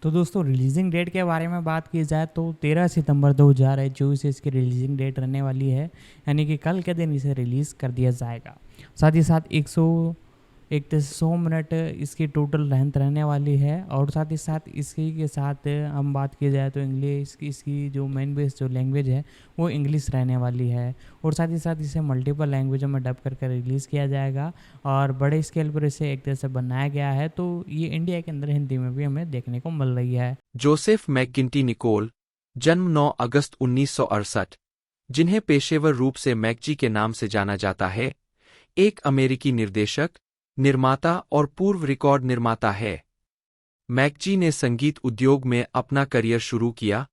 तो दोस्तों releasing date के बारे में बात की जाए तो 13 सितंबर 2024 से इसकी रिलीजिंग डेट रहने वाली है, यानी कि कल के दिन इसे रिलीज़ कर दिया जाएगा। साथ ही साथ 100 इसकी टोटल लेंथ रहने वाली है, और साथ ही साथ इसी के साथ हम बात की जाए तो इंग्लिश की इसकी जो मेन बेस जो लैंग्वेज है वो इंग्लिश रहने वाली है, और साथ ही साथ इसे मल्टीपल लैंग्वेजों में डब करके रिलीज़ किया जाएगा और बड़े स्केल पर इसे एक तरह से बनाया गया है। तो ये इंडिया के अंदर हिंदी में भी हमें देखने को मिल रही है। जोसेफ मैकगिंटी निकोल, जन्म 9 अगस्त 1968, जिन्हें पेशेवर रूप से मैकजी के नाम से जाना जाता है, एक अमेरिकी निर्देशक, निर्माता और पूर्व रिकॉर्ड निर्माता है। मैकजी ने संगीत उद्योग में अपना करियर शुरू किया,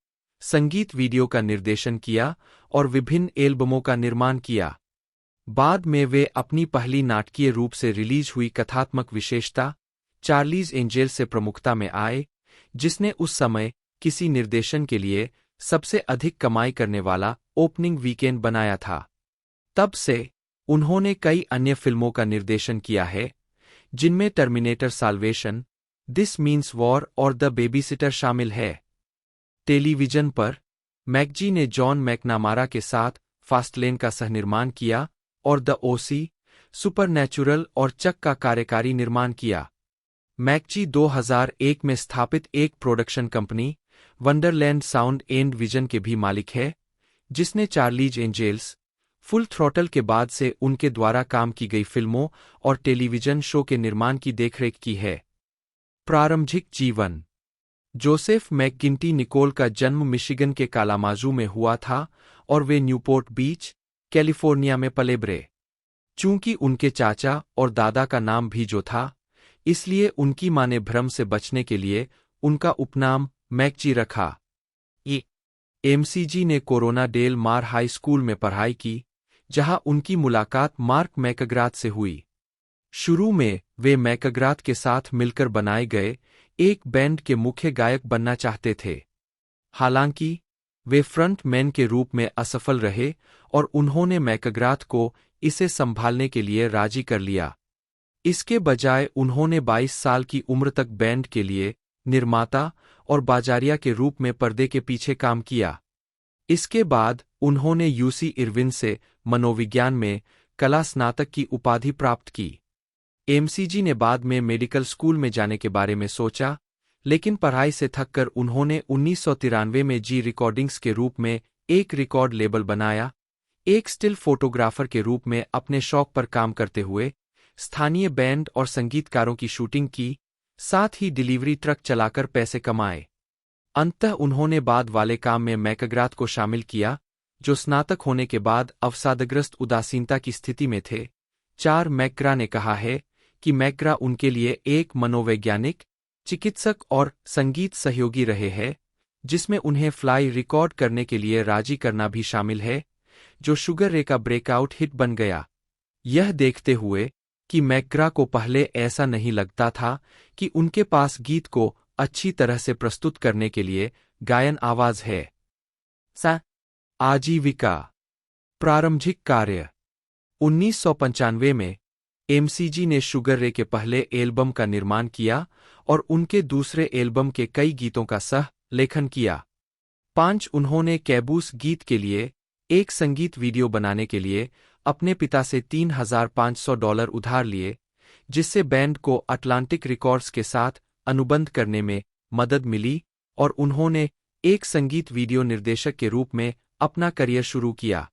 संगीत वीडियो का निर्देशन किया और विभिन्न एल्बमों का निर्माण किया। बाद में वे अपनी पहली नाटकीय रूप से रिलीज हुई कथात्मक विशेषता चार्लीज एंजेल से प्रमुखता में आए, जिसने उस समय किसी निर्देशन के लिए सबसे अधिक कमाई करने वाला ओपनिंग वीकेंड बनाया था। तब से उन्होंने कई अन्य फिल्मों का निर्देशन किया है, जिनमें terminator salvation, this means war और द बेबीसिटर शामिल है। टेलीविजन पर मैकजी ने जॉन मैकनामारा के साथ फास्टलेन का सहनिर्माण किया और द ओसी, सुपरनैचुरल और चक का कार्यकारी निर्माण किया। मैकजी 2001 में स्थापित एक production company Wonderland sound and vision के भी मालिक है, जिसने चार्लीज एंजेल्स, फुल थ्रॉटल के बाद से उनके द्वारा काम की गई फिल्मों और टेलीविजन शो के निर्माण की देखरेख की है। प्रारंभिक जीवन। जोसेफ मैकगिंटी निकोल का जन्म मिशिगन के कालामाजू में हुआ था और वे न्यूपोर्ट बीच, कैलिफोर्निया में पले बड़े। चूंकि उनके चाचा और दादा का नाम भी जो था, इसलिए उनकी मां ने भ्रम से बचने के लिए उनका उपनाम मैकजी रखा। एमसीजी ने कोरोना डेल मार हाई स्कूल में पढ़ाई की, जहां उनकी मुलाकात मार्क मैकग्राथ से हुई। शुरू में वे मैकग्राथ के साथ मिलकर बनाए गए एक बैंड के मुख्य गायक बनना चाहते थे। हालांकि वे फ्रंट मैन के रूप में असफल रहे और उन्होंने मैकग्राथ को इसे संभालने के लिए राजी कर लिया। इसके बजाय उन्होंने 22 साल की उम्र तक बैंड के लिए निर्माता और बाजारिया के रूप में पर्दे के पीछे काम किया। इसके बाद उन्होंने यूसी इरविन से मनोविज्ञान में कला स्नातक की उपाधि प्राप्त की। एमसीजी ने बाद में मेडिकल स्कूल में जाने के बारे में सोचा, लेकिन पढ़ाई से थककर उन्होंने 1993 में जी रिकॉर्डिंग्स के रूप में एक रिकॉर्ड लेबल बनाया। एक स्टिल फोटोग्राफर के रूप में अपने शौक पर काम करते हुए स्थानीय बैंड और संगीतकारों की शूटिंग की, साथ ही डिलीवरी ट्रक चलाकर पैसे कमाए। अंततः उन्होंने बाद वाले काम में मैकग्राथ को शामिल किया, जो स्नातक होने के बाद अवसादग्रस्त उदासीनता की स्थिति में थे। मैकग्रा ने कहा है कि मैकग्रा उनके लिए एक मनोवैज्ञानिक, चिकित्सक और संगीत सहयोगी रहे हैं, जिसमें उन्हें फ्लाई रिकॉर्ड करने के लिए राजी करना भी शामिल है, जो शुगर रे का ब्रेकआउट हिट बन गया। यह देखते हुए कि मैकग्रा को पहले ऐसा नहीं लगता था कि उनके पास गीत को अच्छी तरह से प्रस्तुत करने के लिए गायन आवाज है। आजीविका। प्रारंभिक कार्य। 1995 में एमसीजी ने शुगर रे के पहले एल्बम का निर्माण किया और उनके दूसरे एल्बम के कई गीतों का सह लेखन किया। उन्होंने कैबूस गीत के लिए एक संगीत वीडियो बनाने के लिए अपने पिता से $3,500 उधार लिए, जिससे बैंड को अटलांटिक रिकॉर्ड्स के साथ अनुबंध करने में मदद मिली और उन्होंने एक संगीत वीडियो निर्देशक के रूप में अपना करियर शुरू किया।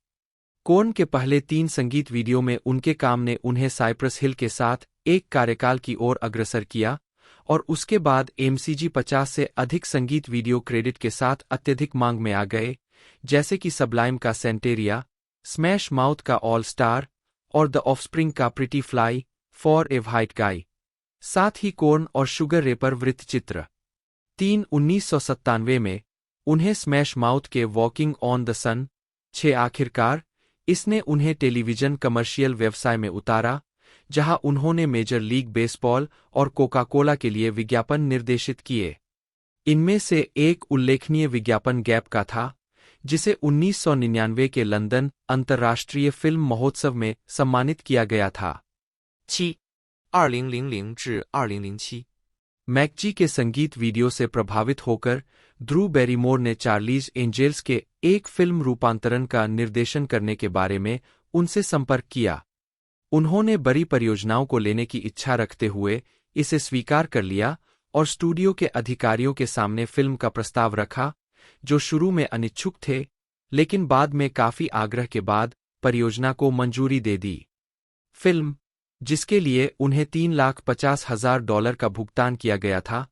कोर्न के पहले 3 संगीत वीडियो में उनके काम ने उन्हें साइप्रस हिल के साथ एक कार्यकाल की ओर अग्रसर किया, और उसके बाद एमसीजी 50 से अधिक संगीत वीडियो क्रेडिट के साथ अत्यधिक मांग में आ गए, जैसे कि सबलाइम का सेंटेरिया, स्मैश माउथ का ऑल स्टार और द ऑफस्प्रिंग का Pretty Fly for a White Guy. साथ ही कोर्न और शुगर रे पर वृत्तचित्र। 1997 में उन्हें स्मैश माउथ के वॉकिंग ऑन द सन। आखिरकार इसने उन्हें टेलीविजन कमर्शियल व्यवसाय में उतारा, जहां उन्होंने मेजर लीग बेसबॉल और कोका कोला के लिए विज्ञापन निर्देशित किए। इनमें से एक उल्लेखनीय विज्ञापन गैप का था, जिसे 1999 के लंदन अंतर्राष्ट्रीय फिल्म महोत्सव में सम्मानित किया गया था। 2000至2007 मैकजी के संगीत वीडियो से प्रभावित होकर ड्रू बैरीमोर ने चार्लीज एंजेल्स के एक फिल्म रूपांतरण का निर्देशन करने के बारे में उनसे संपर्क किया। उन्होंने बड़ी परियोजनाओं को लेने की इच्छा रखते हुए इसे स्वीकार कर लिया और स्टूडियो के अधिकारियों के सामने फिल्म का प्रस्ताव रखा, जो शुरू में अनिच्छुक थे, लेकिन बाद में काफी आग्रह के बाद परियोजना को मंजूरी दे दी। फिल्म, जिसके लिए उन्हें $3,50,000 का भुगतान किया गया था,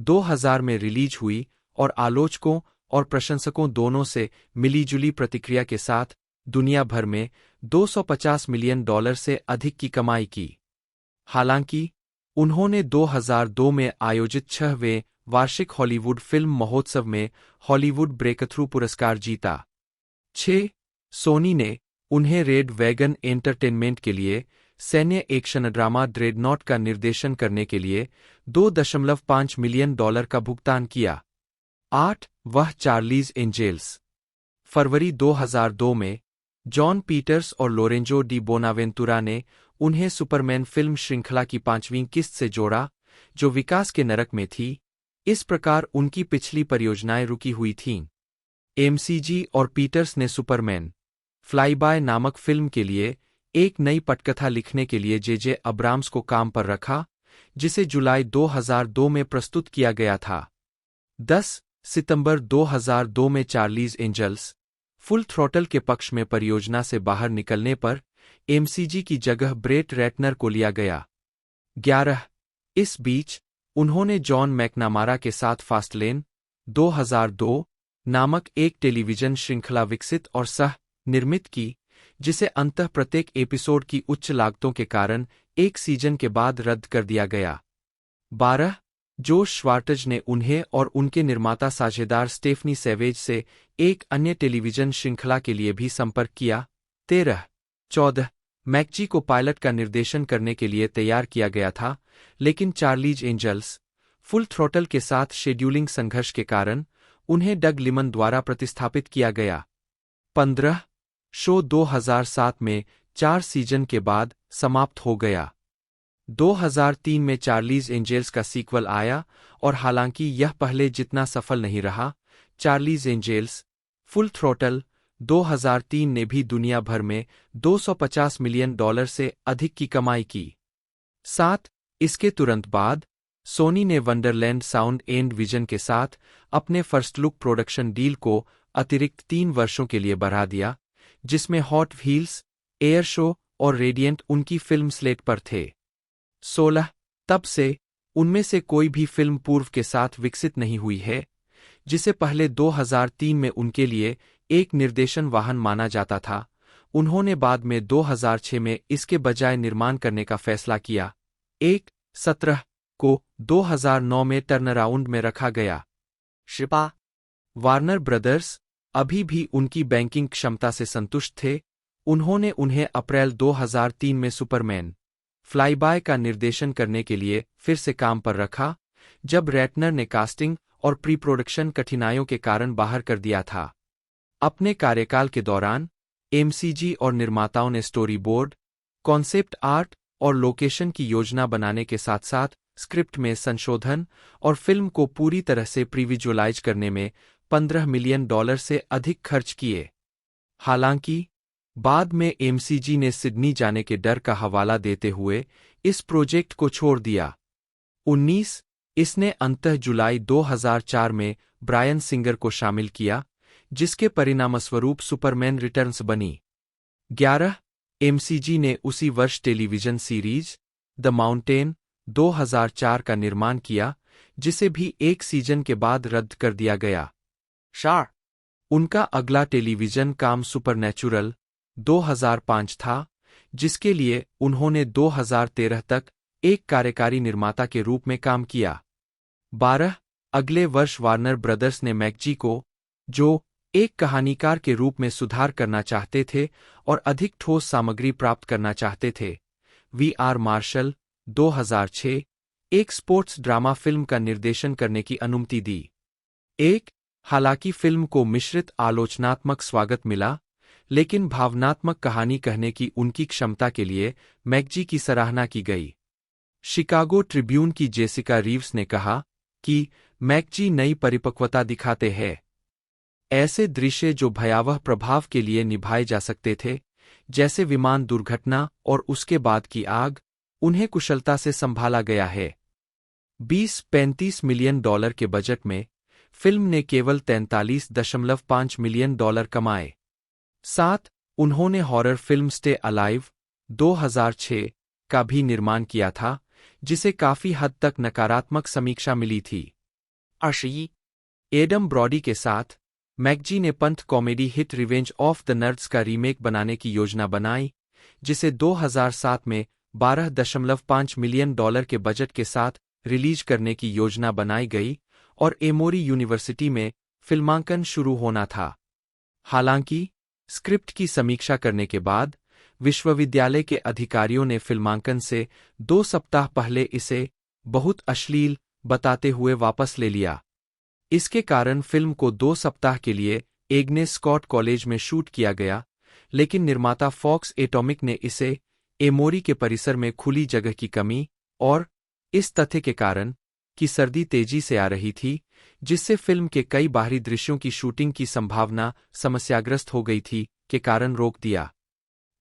2000 में रिलीज हुई और आलोचकों और प्रशंसकों दोनों से मिलीजुली प्रतिक्रिया के साथ दुनिया भर में $250 मिलियन से अधिक की कमाई की। हालांकि, उन्होंने 2002 में आयोजित 6वें वार्षिक हॉलीवुड फिल्म महोत्सव में हॉलीवुड ब्रेकथ्रू पुरस्कार जीता। 6. सोनी ने उन्हें रेड वैगन एंटरटेनमेंट के लिए सैन्य एक्शन ड्रामा ड्रेडनॉट का निर्देशन करने के लिए $2.5 मिलियन का भुगतान किया। 8. वह चार्लीज एंजेल्स। फरवरी 2002 में जॉन पीटर्स और लोरेंजो डी बोनावेंतुरा ने उन्हें सुपरमैन फिल्म श्रृंखला की 5वीं किस्त से जोड़ा, जो विकास के नरक में थी। इस प्रकार उनकी पिछली परियोजनाएं रुकी हुई थीं। एमसीजी और पीटर्स ने सुपरमैन फ्लाईबाय नामक फिल्म के लिए एक नई पटकथा लिखने के लिए जे अब्राम्स को काम पर रखा, जिसे जुलाई 2002 में प्रस्तुत किया गया था। 10 सितंबर 2002 में चार्लीज एंजल्स फुल थ्रॉटल के पक्ष में परियोजना से बाहर निकलने पर एमसीजी की जगह ब्रेट रैटनर को लिया गया। 11 इस बीच उन्होंने जॉन मैकनामारा के साथ फास्टलेन 2002 नामक एक टेलीविजन श्रृंखला विकसित और सह-निर्मित की, जिसे अंततः प्रत्येक एपिसोड की उच्च लागतों के कारण एक सीजन के बाद रद्द कर दिया गया। 12 जोश श्वार्टज ने उन्हें और उनके निर्माता साझेदार स्टेफनी सैवेज से एक अन्य टेलीविजन श्रृंखला के लिए भी संपर्क किया। 14 मैकजी को पायलट का निर्देशन करने के लिए तैयार किया गया था, लेकिन चार्लीज एंजल्स फुल थ्रॉटल के साथ शेड्यूलिंग संघर्ष के कारण उन्हें डग लिमन द्वारा प्रतिस्थापित किया गया। 15 शो 2007 में 4 सीजन के बाद समाप्त हो गया। 2003 में चार्लीज एंजेल्स का सीक्वल आया और हालांकि यह पहले जितना सफल नहीं रहा, चार्लीज एंजेल्स फुल थ्रॉटल 2003 ने भी दुनिया भर में $250 मिलियन से अधिक की कमाई की। 7 इसके तुरंत बाद सोनी ने वंडरलैंड साउंड एंड विजन के साथ अपने फर्स्ट लुक प्रोडक्शन डील को अतिरिक्त 3 वर्षों के लिए बढ़ा दिया, जिसमें हॉट व्हील्स, एयर शो और रेडिएंट उनकी फिल्म स्लेट पर थे। 16 तब से उनमें से कोई भी फिल्म पूर्व के साथ विकसित नहीं हुई है, जिसे पहले 2003 में उनके लिए एक निर्देशन वाहन माना जाता था। उन्होंने बाद में 2006 में इसके बजाय निर्माण करने का फैसला किया। 17 को 2009 में टर्नअराउंड में रखा गया। शिपा वार्नर ब्रदर्स अभी भी उनकी बैंकिंग क्षमता से संतुष्ट थे। उन्होंने उन्हें अप्रैल 2003 में सुपरमैन फ्लाईबाय का निर्देशन करने के लिए फिर से काम पर रखा, जब रैटनर ने कास्टिंग और प्री प्रोडक्शन कठिनाइयों के कारण बाहर कर दिया था। अपने कार्यकाल के दौरान एमसीजी और निर्माताओं ने स्टोरी बोर्ड, कॉन्सेप्ट आर्ट और लोकेशन की योजना बनाने के साथ-साथ स्क्रिप्ट में संशोधन और फिल्म को पूरी तरह से प्रीविजुअलाइज करने में $15 मिलियन से अधिक खर्च किए। हालांकि बाद में एमसीजी ने सिडनी जाने के डर का हवाला देते हुए इस प्रोजेक्ट को छोड़ दिया। 19 इसने अंततः जुलाई 2004 में ब्रायन सिंगर को शामिल किया, जिसके परिणामस्वरूप सुपरमैन रिटर्न्स बनी। 11 एमसीजी ने उसी वर्ष टेलीविजन सीरीज द माउंटेन 2004 का निर्माण किया, जिसे भी एक सीजन के बाद रद्द कर दिया गया। उनका अगला टेलीविजन काम सुपरनैचुरल 2005 था, जिसके लिए उन्होंने 2013 तक एक कार्यकारी निर्माता के रूप में काम किया। 12 अगले वर्ष वार्नर ब्रदर्स ने मैकजी को, जो एक कहानीकार के रूप में सुधार करना चाहते थे और अधिक ठोस सामग्री प्राप्त करना चाहते थे, वी.आर. मार्शल 2006 एक स्पोर्ट्स ड्रामा फिल्म का निर्देशन करने की अनुमति दी। हालांकि फिल्म को मिश्रित आलोचनात्मक स्वागत मिला, लेकिन भावनात्मक कहानी कहने की उनकी क्षमता के लिए मैकजी की सराहना की गई। शिकागो ट्रिब्यून की जेसिका रीव्स ने कहा कि मैकजी नई परिपक्वता दिखाते हैं। ऐसे दृश्य जो भयावह प्रभाव के लिए निभाए जा सकते थे, जैसे विमान दुर्घटना और उसके बाद की आग, उन्हें कुशलता से संभाला गया है। 20-35 मिलियन डॉलर के बजट में फिल्म ने केवल 43.5 मिलियन डॉलर कमाए। 7. उन्होंने हॉरर फिल्म स्टे अलाइव 2006 का भी निर्माण किया था, जिसे काफी हद तक नकारात्मक समीक्षा मिली थी। 21. एडम ब्रॉडी के साथ मैकजी ने पंथ comedy hit revenge of the nerds का रीमेक बनाने की योजना बनाई, जिसे 2007 में 12.5 मिलियन डॉलर के बजट के साथ रिलीज करने की योजना बनाई गई और एमोरी यूनिवर्सिटी में फिल्मांकन शुरू होना था। हालांकि स्क्रिप्ट की समीक्षा करने के बाद विश्वविद्यालय के अधिकारियों ने फिल्मांकन से 2 सप्ताह पहले इसे बहुत अश्लील बताते हुए वापस ले लिया। इसके कारण फिल्म को 2 सप्ताह के लिए एग्नेस स्कॉट कॉलेज में शूट किया गया, लेकिन निर्माता फॉक्स एटॉमिक ने इसे एमोरी के परिसर में खुली जगह की कमी और इस तथ्य के कारण कि सर्दी तेजी से आ रही थी, जिससे फिल्म के कई बाहरी दृश्यों की शूटिंग की संभावना समस्याग्रस्त हो गई थी, के कारण रोक दिया।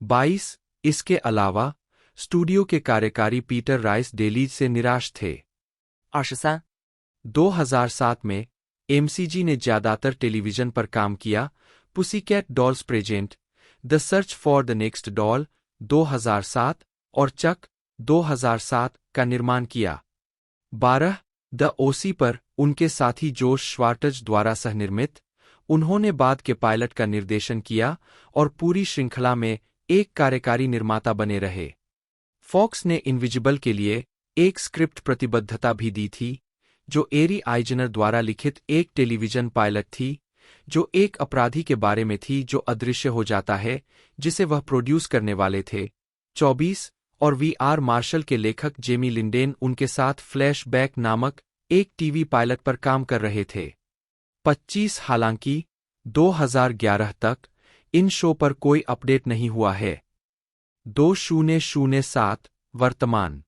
22. इसके अलावा स्टूडियो के कार्यकारी पीटर राइस डेलीज से निराश थे। 2007 में एमसीजी ने ज्यादातर टेलीविजन पर काम किया। Pussycat Dolls Present, the Search for the Next Doll 2007 और चक 2007 का निर्माण किया। 12. द ओसी पर उनके साथी जोश श्वार्टज द्वारा सहनिर्मित, उन्होंने बाद के पायलट का निर्देशन किया और पूरी श्रृंखला में एक कार्यकारी निर्माता बने रहे। फॉक्स ने इनविजिबल के लिए एक स्क्रिप्ट प्रतिबद्धता भी दी थी, जो एरी आइजनर द्वारा लिखित एक टेलीविजन पायलट थी, जो एक अपराधी के बारे में थी जो अदृश्य हो जाता है, जिसे वह प्रोड्यूस करने वाले थे। 24. और वी.आर. मार्शल के लेखक जेमी लिंडेन उनके साथ फ्लैशबैक नामक एक टीवी पायलट पर काम कर रहे थे। 25. हालांकि 2011 तक इन शो पर कोई अपडेट नहीं हुआ है। 2007 वर्तमान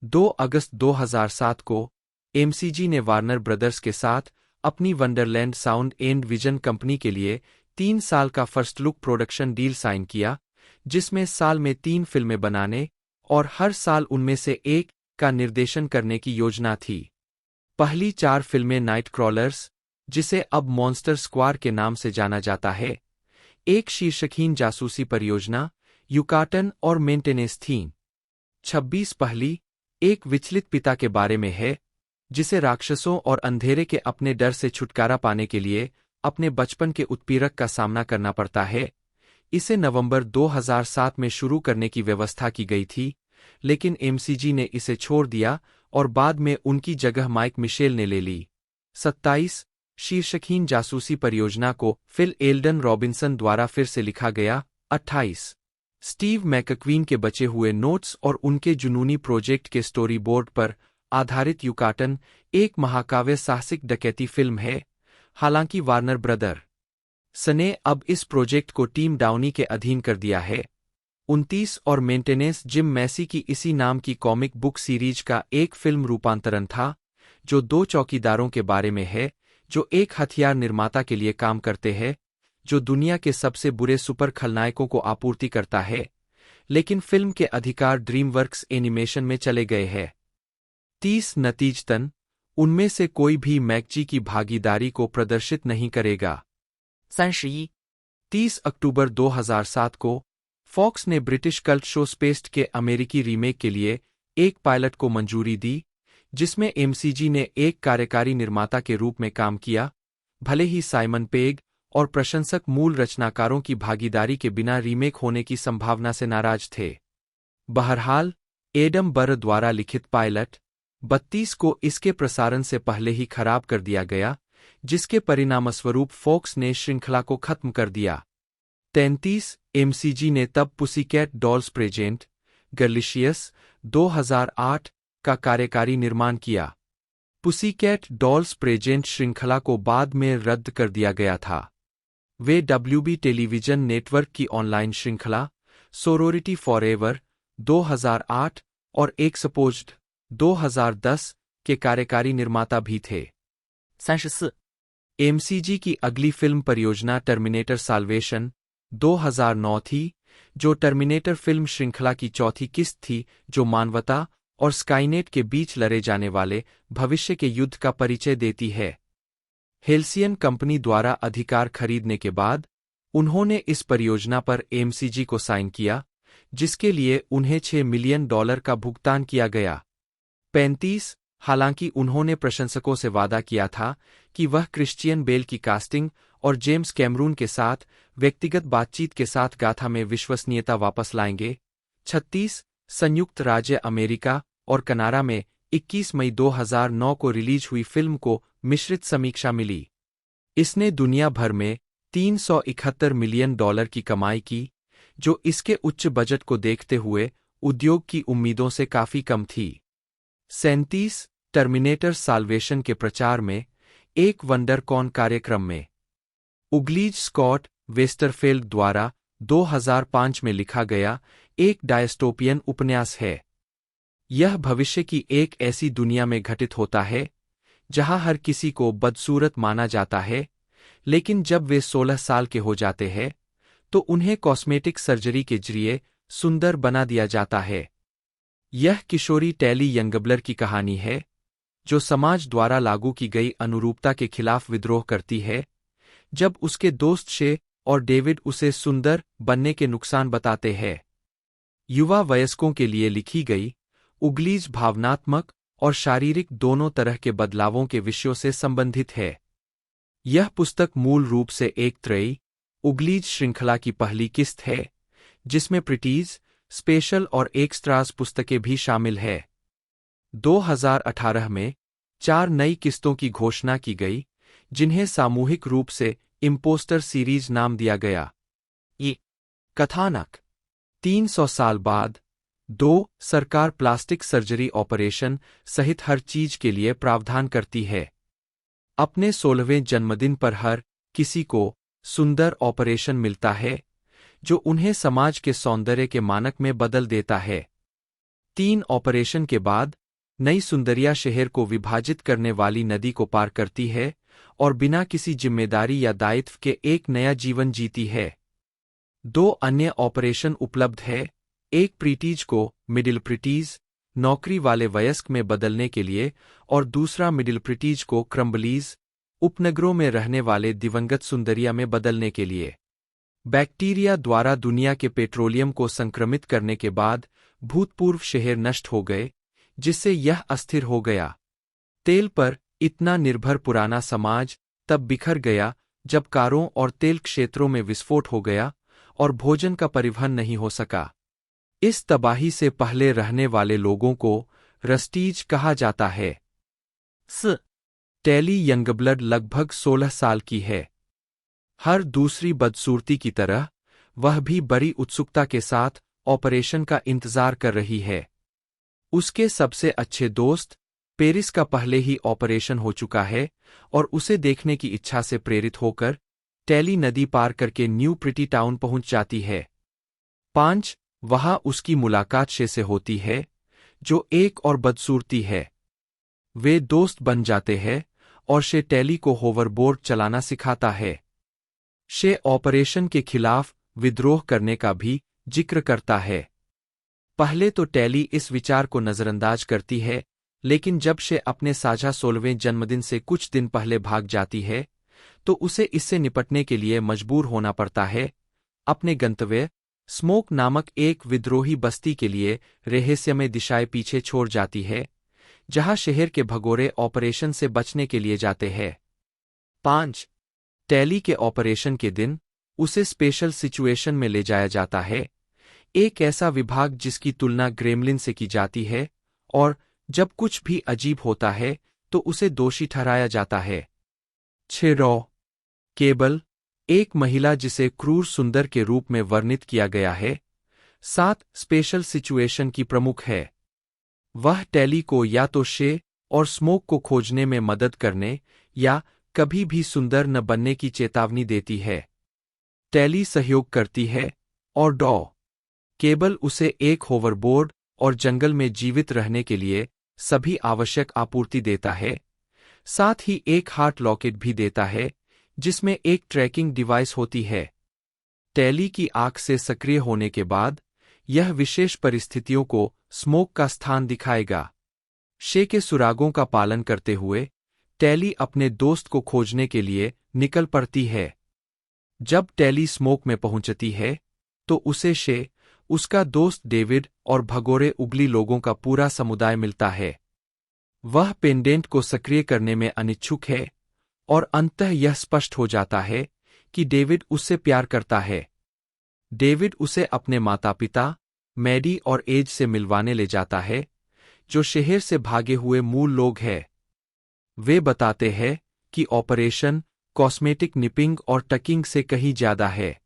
2 अगस्त 2007 को एमसीजी ने वार्नर ब्रदर्स के साथ अपनी wonderland sound and vision company के लिए 3 साल का first look production deal sign किया, जिसमें साल में 3 फिल्में बनाने और हर साल उनमें से एक का निर्देशन करने की योजना थी। पहली 4 फिल्में नाइट क्रॉलर्स, जिसे अब मॉन्स्टर स्क्वाड के नाम से जाना जाता है, एक शीर्षकहीन जासूसी परियोजना, युकाटन और मेंटेनेंस थीम। 26 पहली एक विचलित पिता के बारे में है, जिसे राक्षसों और अंधेरे के अपने डर से छुटकारा पाने के लिए अपने बचपन के उत्पीड़क का सामना करना पड़ता है। इसे नवंबर 2007 में शुरू करने की व्यवस्था की गई थी, लेकिन एमसीजी ने इसे छोड़ दिया और बाद में उनकी जगह माइक मिशेल ने ले ली। 27 शीर्षकहीन जासूसी परियोजना को फिल एल्डन रॉबिन्सन द्वारा फिर से लिखा गया। 28 स्टीव मैकक्वीन के बचे हुए नोट्स और उनके जुनूनी प्रोजेक्ट के स्टोरी बोर्ड पर आधारित युकाटन एक महाकाव्य साहसिक डकैती फिल्म है। हालांकि वार्नर ब्रदर्स ने अब इस प्रोजेक्ट को टीम डाउनी के अधीन कर दिया है। 29 और मेंटेनेंस जिम मैसी की इसी नाम की कॉमिक बुक सीरीज का एक फिल्म रूपांतरण था, जो 2 चौकीदारों के बारे में है जो एक हथियार निर्माता के लिए काम करते हैं, जो दुनिया के सबसे बुरे सुपर खलनायकों को आपूर्ति करता है, लेकिन फिल्म के अधिकार ड्रीमवर्क्स एनिमेशन में चले गए हैं। 30 नतीजतन उनमें से कोई भी मैकजी की भागीदारी को प्रदर्शित नहीं करेगा। 30 अक्टूबर 2007 को फॉक्स ने ब्रिटिश कल्ट शो स्पेस्ड के अमेरिकी रीमेक के लिए एक पायलट को मंजूरी दी, जिसमें एमसीजी ने एक कार्यकारी निर्माता के रूप में काम किया, भले ही साइमन पेग और प्रशंसक मूल रचनाकारों की भागीदारी के बिना रीमेक होने की संभावना से नाराज थे। बहरहाल एडम बर द्वारा लिखित पायलट 32 को इसके प्रसारण से पहले ही खराब कर दिया गया, जिसके परिणामस्वरूप फॉक्स ने श्रृंखला को खत्म कर दिया। 33 एमसीजी ने तब पुसीकैट डॉल्स प्रेजेंट, गर्लिशियस 2008 का कार्यकारी निर्माण किया। पुसीकैट डॉल्स प्रेजेंट श्रृंखला को बाद में रद्द कर दिया गया था। वे WB टेलीविजन नेटवर्क की ऑनलाइन श्रृंखला सोरोरिटी फॉरएवर 2008 और एक्सपोज्ड 2010 के कार्यकारी निर्माता भी थे। 34. एमसीजी की अगली फिल्म परियोजना टर्मिनेटर साल्वेशन 2009 थी, जो टर्मिनेटर फिल्म श्रृंखला की चौथी किस्त थी जो मानवता और स्काईनेट के बीच लड़े जाने वाले भविष्य के युद्ध का परिचय देती है। हेल्सियन कंपनी द्वारा अधिकार खरीदने के बाद उन्होंने इस परियोजना पर एमसीजी को साइन किया, जिसके लिए उन्हें $6 मिलियन का भुगतान किया गया। 35. हालांकि उन्होंने प्रशंसकों से वादा किया था कि वह क्रिश्चियन बेल की कास्टिंग और जेम्स कैमरून के साथ व्यक्तिगत बातचीत के साथ गाथा में विश्वसनीयता वापस लाएंगे। 36. संयुक्त राज्य अमेरिका और कनाडा में 21 मई 2009 को रिलीज हुई फिल्म को मिश्रित समीक्षा मिली। इसने दुनिया भर में $371 मिलियन की कमाई की, जो इसके उच्च बजट को देखते हुए उद्योग की उम्मीदों से काफी कम थी। 37. टर्मिनेटर साल्वेशन के प्रचार में एक वंडरकॉन कार्यक्रम में उग्लीज स्कॉट वेस्टरफेल्ड द्वारा 2005 में लिखा गया एक डायस्टोपियन उपन्यास है। यह भविष्य की एक ऐसी दुनिया में घटित होता है जहां हर किसी को बदसूरत माना जाता है, लेकिन जब वे 16 साल के हो जाते हैं तो उन्हें कॉस्मेटिक सर्जरी के जरिए सुंदर बना दिया जाता है। यह किशोरी टेली यंगब्लर की कहानी है, जो समाज द्वारा लागू की गई अनुरूपता के खिलाफ विद्रोह करती है, जब उसके दोस्त शे और डेविड उसे सुंदर बनने के नुकसान बताते हैं। युवा वयस्कों के लिए लिखी गई उग्लीज भावनात्मक और शारीरिक दोनों तरह के बदलावों के विषयों से संबंधित है। यह पुस्तक मूल रूप से एक त्रयी उग्लीज श्रृंखला की पहली किस्त है, जिसमें प्रिटीज, स्पेशल और एक्स्ट्रास पुस्तकें भी शामिल है। 2018 में 4 नई किस्तों की घोषणा की गई, जिन्हें सामूहिक रूप से इम्पोस्टर सीरीज नाम दिया गया। ये कथानक 300 साल बाद 2 सरकार प्लास्टिक सर्जरी ऑपरेशन सहित हर चीज के लिए प्रावधान करती है। अपने 16वें जन्मदिन पर हर किसी को सुंदर ऑपरेशन मिलता है, जो उन्हें समाज के सौंदर्य के मानक में बदल देता है। 3 ऑपरेशन के बाद नई सुंदरिया शहर को विभाजित करने वाली नदी को पार करती है और बिना किसी जिम्मेदारी या दायित्व के एक नया जीवन जीती है। 2 अन्य ऑपरेशन उपलब्ध है, एक प्रीटीज को मिडिल प्रीटीज नौकरी वाले वयस्क में बदलने के लिए और दूसरा मिडिल प्रीटीज को क्रम्बलीज उपनगरों में रहने वाले दिवंगत सुंदरिया में बदलने के लिए। बैक्टीरिया द्वारा दुनिया के पेट्रोलियम को संक्रमित करने के बाद भूतपूर्व शहर नष्ट हो गए, जिससे यह अस्थिर हो गया। तेल पर इतना निर्भर पुराना समाज तब बिखर गया जब कारों और तेल क्षेत्रों में विस्फोट हो गया और भोजन का परिवहन नहीं हो सका। इस तबाही से पहले रहने वाले लोगों को रस्टीज कहा जाता है। टेली यंगब्लड लगभग 16 साल की है। हर दूसरी बदसूरती की तरह वह भी बड़ी उत्सुकता के साथ ऑपरेशन का इंतजार कर रही है। उसके सबसे अच्छे दोस्त पेरिस का पहले ही ऑपरेशन हो चुका है और उसे देखने की इच्छा से प्रेरित होकर टेली नदी पार करके न्यू प्रिटी टाउन पहुंच जाती है। 5 वहां उसकी मुलाकात शे से होती है, जो एक और बदसूरती है। वे दोस्त बन जाते हैं और शे टेली को होवरबोर्ड चलाना सिखाता है। शे ऑपरेशन के खिलाफ विद्रोह करने का भी जिक्र करता है। पहले तो टेली इस विचार को नजरअंदाज करती है, लेकिन जब शे अपने साझा 16वें जन्मदिन से कुछ दिन पहले भाग जाती है, तो उसे इससे निपटने के लिए मजबूर होना पड़ता है। अपने गंतव्य स्मोक नामक एक विद्रोही बस्ती के लिए रहस्यमय दिशाएं पीछे छोड़ जाती है, जहां शहर के भगोरे ऑपरेशन से बचने के लिए जाते हैं। 5 टेली के ऑपरेशन के दिन उसे स्पेशल सिचुएशन में ले जाया जाता है, एक ऐसा विभाग जिसकी तुलना ग्रेमलिन से की जाती है, और जब कुछ भी अजीब होता है तो उसे दोषी ठहराया जाता है। 6 रॉ केबल, एक महिला जिसे क्रूर सुंदर के रूप में वर्णित किया गया है, 7 स्पेशल सिचुएशन की प्रमुख है। वह टेली को या तो शे और स्मोक को खोजने में मदद करने या कभी भी सुंदर न बनने की चेतावनी देती है। टेली सहयोग करती है और डॉ केबल उसे एक होवरबोर्ड और जंगल में जीवित रहने के लिए सभी आवश्यक आपूर्ति देता है। साथ ही एक हार्ट लॉकेट भी देता है जिसमें एक ट्रैकिंग डिवाइस होती है। टैली की आंख से सक्रिय होने के बाद यह विशेष परिस्थितियों को स्मोक का स्थान दिखाएगा। शे के सुरागों का पालन करते हुए टैली अपने दोस्त को खोजने के लिए निकल पड़ती है। जब टैली स्मोक में पहुंचती है तो उसे शे, उसका दोस्त डेविड और भगोरे उगली लोगों का पूरा समुदाय मिलता है। वह पेंडेंट को सक्रिय करने में अनिच्छुक है और अंततः यह स्पष्ट हो जाता है कि डेविड उससे प्यार करता है। डेविड उसे अपने माता-पिता, मैडी और एज से मिलवाने ले जाता है, जो शहर से भागे हुए मूल लोग हैं। वे बताते हैं कि ऑपरेशन कॉस्मेटिक निपिंग और टकिंग से कहीं ज्यादा है।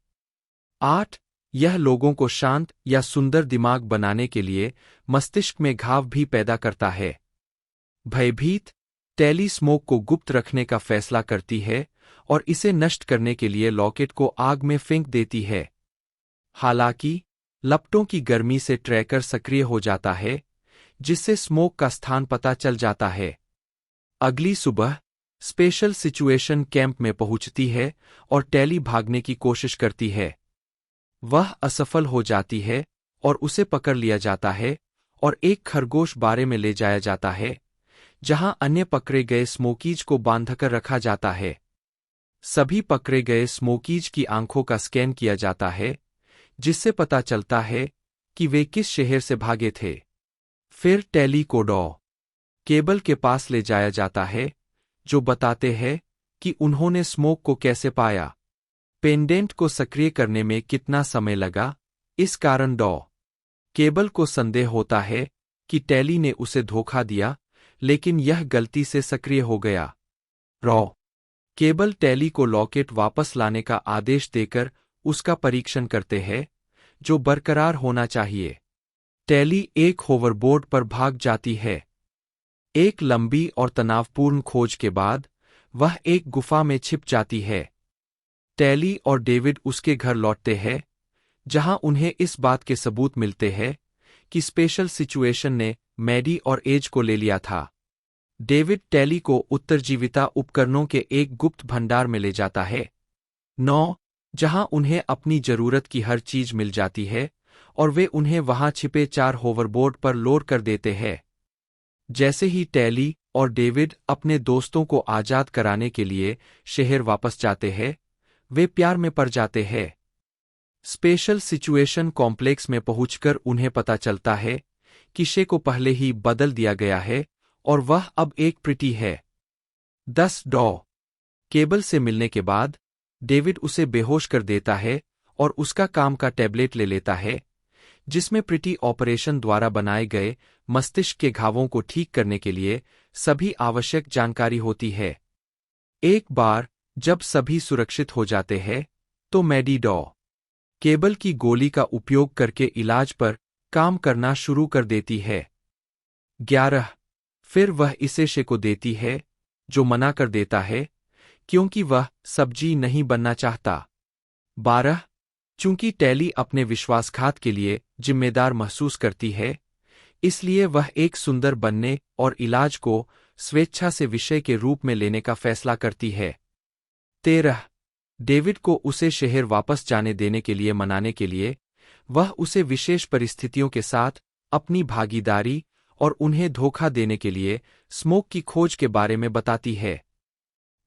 8. यह लोगों को शांत या सुंदर दिमाग बनाने के लिए मस्तिष्क में घाव भी पैदा करता है। भयभीत, टैली स्मोक को गुप्त रखने का फैसला करती है और इसे नष्ट करने के लिए लॉकेट को आग में फेंक देती है। हालांकि लपटों की गर्मी से ट्रैकर सक्रिय हो जाता है, जिससे स्मोक का स्थान पता चल जाता है। अगली सुबह स्पेशल सिचुएशन कैंप में पहुंचती है और टैली भागने की कोशिश करती है। वह असफल हो जाती है और उसे पकड़ लिया जाता है और एक खरगोश बारे में ले जाया जाता है, जहां अन्य पकड़े गए स्मोकीज को बांधकर रखा जाता है। सभी पकड़े गए स्मोकीज की आंखों का स्कैन किया जाता है, जिससे पता चलता है कि वे किस शहर से भागे थे। फिर टैली को डॉ. केबल के पास ले जाया जाता है, जो बताते हैं कि उन्होंने स्मोक को कैसे पाया। पेंडेंट को सक्रिय करने में कितना समय लगा, इस कारण डॉ. केबल को संदेह होता है कि टैली ने उसे धोखा दिया, लेकिन यह गलती से सक्रिय हो गया। रॉ. केबल टैली को लॉकेट वापस लाने का आदेश देकर उसका परीक्षण करते हैं, जो बरकरार होना चाहिए। टैली एक होवरबोर्ड पर भाग जाती है। एक लंबी और तनावपूर्ण खोज के बाद वह एक गुफा में छिप जाती है। टैली और डेविड उसके घर लौटते हैं, जहां उन्हें इस बात के सबूत मिलते हैं कि स्पेशल सिचुएशन ने मैडी और एज को ले लिया था। डेविड टैली को उत्तरजीविता उपकरणों के एक गुप्त भंडार में ले जाता है। 9. जहां उन्हें अपनी जरूरत की हर चीज मिल जाती है और वे उन्हें वहां छिपे 4 होवरबोर्ड पर लोड कर देते हैं। जैसे ही टैली और डेविड अपने दोस्तों को आजाद कराने के लिए शहर वापस जाते हैं, वे प्यार में पड़ जाते हैं। स्पेशल सिचुएशन कॉम्प्लेक्स में पहुंचकर उन्हें पता चलता है कि शे को पहले ही बदल दिया गया है और वह अब एक प्रिटी है। 10. डॉ. केबल से मिलने के बाद डेविड उसे बेहोश कर देता है और उसका काम का टैबलेट ले लेता है, जिसमें प्रिटी ऑपरेशन द्वारा बनाए गए मस्तिष्क के घावों को ठीक करने के लिए सभी आवश्यक जानकारी होती है। एक बार जब सभी सुरक्षित हो जाते हैं, तो मैडी डॉ. केबल की गोली का उपयोग करके इलाज पर काम करना शुरू कर देती है। 11. फिर वह इसे शे को देती है, जो मना कर देता है क्योंकि वह सब्जी नहीं बनना चाहता। 12. चूंकि टैली अपने विश्वासघात के लिए जिम्मेदार महसूस करती है, इसलिए वह एक सुंदर बनने और इलाज को स्वेच्छा से विषय के रूप में लेने का फैसला करती है। 13. डेविड को उसे शहर वापस जाने देने के लिए मनाने के लिए वह उसे विशेष परिस्थितियों के साथ अपनी भागीदारी और उन्हें धोखा देने के लिए स्मोक की खोज के बारे में बताती है।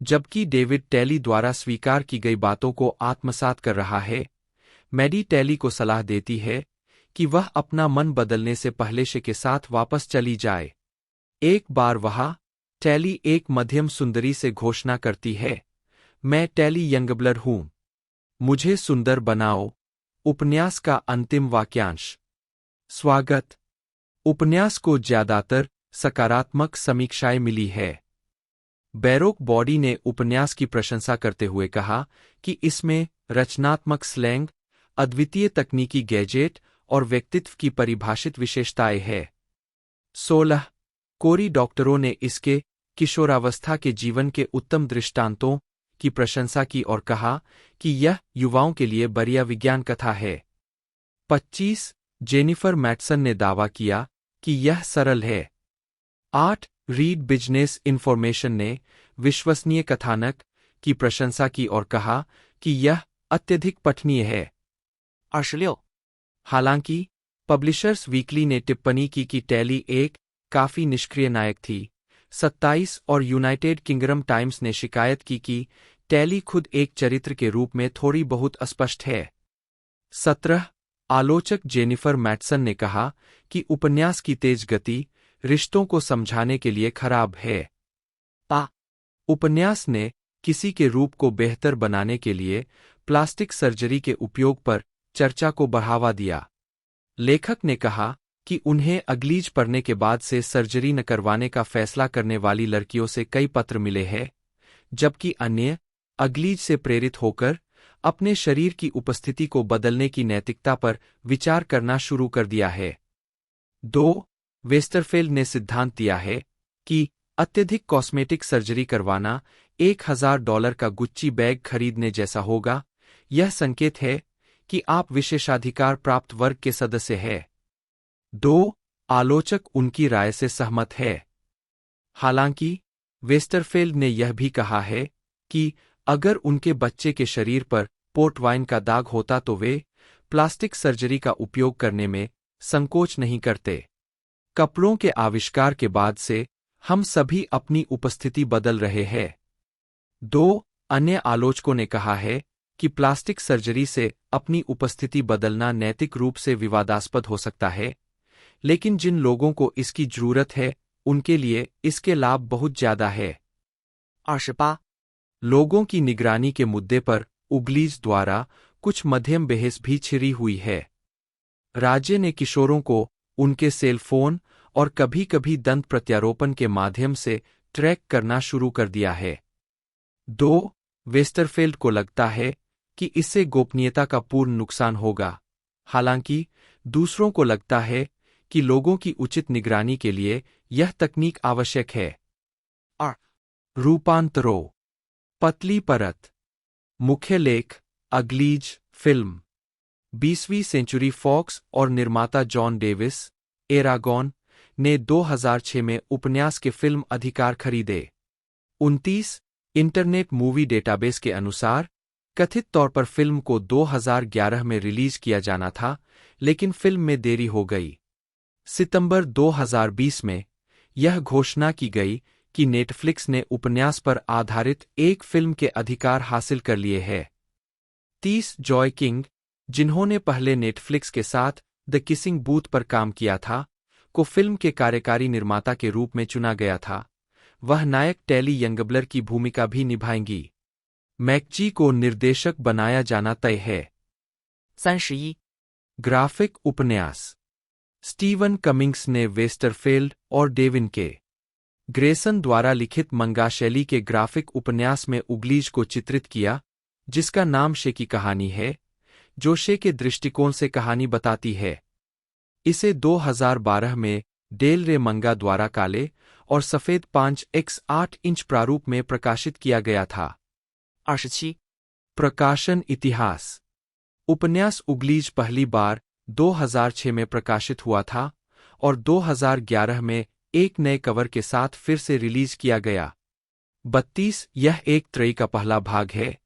जबकि डेविड टैली द्वारा स्वीकार की गई बातों को आत्मसात कर रहा है, मैडी टैली को सलाह देती है कि वह अपना मन बदलने से पहले शे के साथ वापस चली जाए। एक बार वहां टैली एक मध्यम सुंदरी से घोषणा करती है, मैं टैली यंगब्लर हूं, मुझे सुंदर बनाओ। उपन्यास का अंतिम वाक्यांश। स्वागत। उपन्यास को ज्यादातर सकारात्मक समीक्षाएं मिली है। बैरोक बॉडी ने उपन्यास की प्रशंसा करते हुए कहा कि इसमें रचनात्मक स्लैंग, अद्वितीय तकनीकी गैजेट और व्यक्तित्व की परिभाषित विशेषताएं हैं। 16. कोरी डॉक्टरों ने इसके किशोरावस्था के जीवन के उत्तम दृष्टांतों की प्रशंसा की और कहा कि यह युवाओं के लिए बढ़िया विज्ञान कथा है। 25. जेनिफर मैटसन ने दावा किया कि यह सरल है। 8. रीड बिजनेस इन्फॉर्मेशन ने विश्वसनीय कथानक की प्रशंसा की और कहा कि यह अत्यधिक पठनीय है। 26. हालांकि पब्लिशर्स वीकली ने टिप्पणी की कि टैली एक काफी निष्क्रिय नायक थी। 27. और यूनाइटेड किंगडम टाइम्स ने शिकायत की कि टैली खुद एक चरित्र के रूप में थोड़ी बहुत अस्पष्ट है। 17. आलोचक जेनिफर मैटसन ने कहा कि उपन्यास की तेज गति रिश्तों को समझाने के लिए खराब है। 8. उपन्यास ने किसी के रूप को बेहतर बनाने के लिए प्लास्टिक सर्जरी के उपयोग पर चर्चा को बढ़ावा दिया। लेखक ने कहा कि उन्हें अग्लीज पढ़ने के बाद से सर्जरी न करवाने का फैसला करने वाली लड़कियों से कई पत्र मिले हैं, जबकि अन्य अग्लीज से प्रेरित होकर अपने शरीर की उपस्थिति को बदलने की नैतिकता पर विचार करना शुरू कर दिया है। 2. वेस्टरफेल्ड ने सिद्धांत दिया है कि अत्यधिक कॉस्मेटिक सर्जरी करवाना $1000 का गुच्ची बैग खरीदने जैसा होगा। यह संकेत है कि आप विशेषाधिकार प्राप्त वर्ग के सदस्य हैं। 2. आलोचक उनकी राय से सहमत है। हालांकि वेस्टरफेल्ड ने यह भी कहा है कि अगर उनके बच्चे के शरीर पर पोर्ट वाइन का दाग होता तो वे प्लास्टिक सर्जरी का उपयोग करने में संकोच नहीं करते। कपड़ों के आविष्कार के बाद से हम सभी अपनी उपस्थिति बदल रहे हैं। 2. अन्य आलोचकों ने कहा है कि प्लास्टिक सर्जरी से अपनी उपस्थिति बदलना नैतिक रूप से विवादास्पद हो सकता है, लेकिन जिन लोगों को इसकी जरूरत है उनके लिए इसके लाभ बहुत ज्यादा है। 28. लोगों की निगरानी के मुद्दे पर उग्लीज द्वारा कुछ मध्यम बहस भी छिड़ी हुई है। राज्य ने किशोरों को उनके सेल फोन और कभी-कभी दंत प्रत्यारोपण के माध्यम से ट्रैक करना शुरू कर दिया है। 2. वेस्टरफेल्ड को लगता है कि इससे गोपनीयता का पूर्ण नुकसान होगा, हालांकि दूसरों को लगता है कि लोगों की उचित निगरानी के लिए यह तकनीक आवश्यक है। 2. रूपांतरों। पतली परत। मुख्य लेख अग्लीज फिल्म। 20वीं सेंचुरी फॉक्स और निर्माता जॉन डेविस एरागॉन ने 2006 में उपन्यास के फिल्म अधिकार खरीदे। 29. इंटरनेट मूवी डेटाबेस के अनुसार कथित तौर पर फिल्म को 2011 में रिलीज किया जाना था, लेकिन फिल्म में देरी हो गई। सितंबर 2020 में यह घोषणा की गई कि नेटफ्लिक्स ने उपन्यास पर आधारित एक फिल्म के अधिकार हासिल कर लिए हैं। 30. जॉय किंग, जिन्होंने पहले नेटफ्लिक्स के साथ द किसिंग बूथ पर काम किया था, को फिल्म के कार्यकारी निर्माता के रूप में चुना गया था। वह नायक टैली यंगबलर की भूमिका भी निभाएंगी। मैकजी को निर्देशक बनाया जाना तय है। 31. ग्राफिक उपन्यास। स्टीवन कमिंग्स ने वेस्टरफेल्ड और डेविन के ग्रेसन द्वारा लिखित मंगा शैली के ग्राफिक उपन्यास में उग्लीज को चित्रित किया, जिसका नाम शे की कहानी है, जो शे के दृष्टिकोण से कहानी बताती है। इसे 2012 में डेल रे मंगा द्वारा काले और सफेद 5x8 इंच प्रारूप में प्रकाशित किया गया था। 27. प्रकाशन इतिहास। उपन्यास उग्लीज पहली बार 2006 में प्रकाशित हुआ था और 2011 में एक नए कवर के साथ फिर से रिलीज किया गया। 32. यह एक त्रयी का पहला भाग है,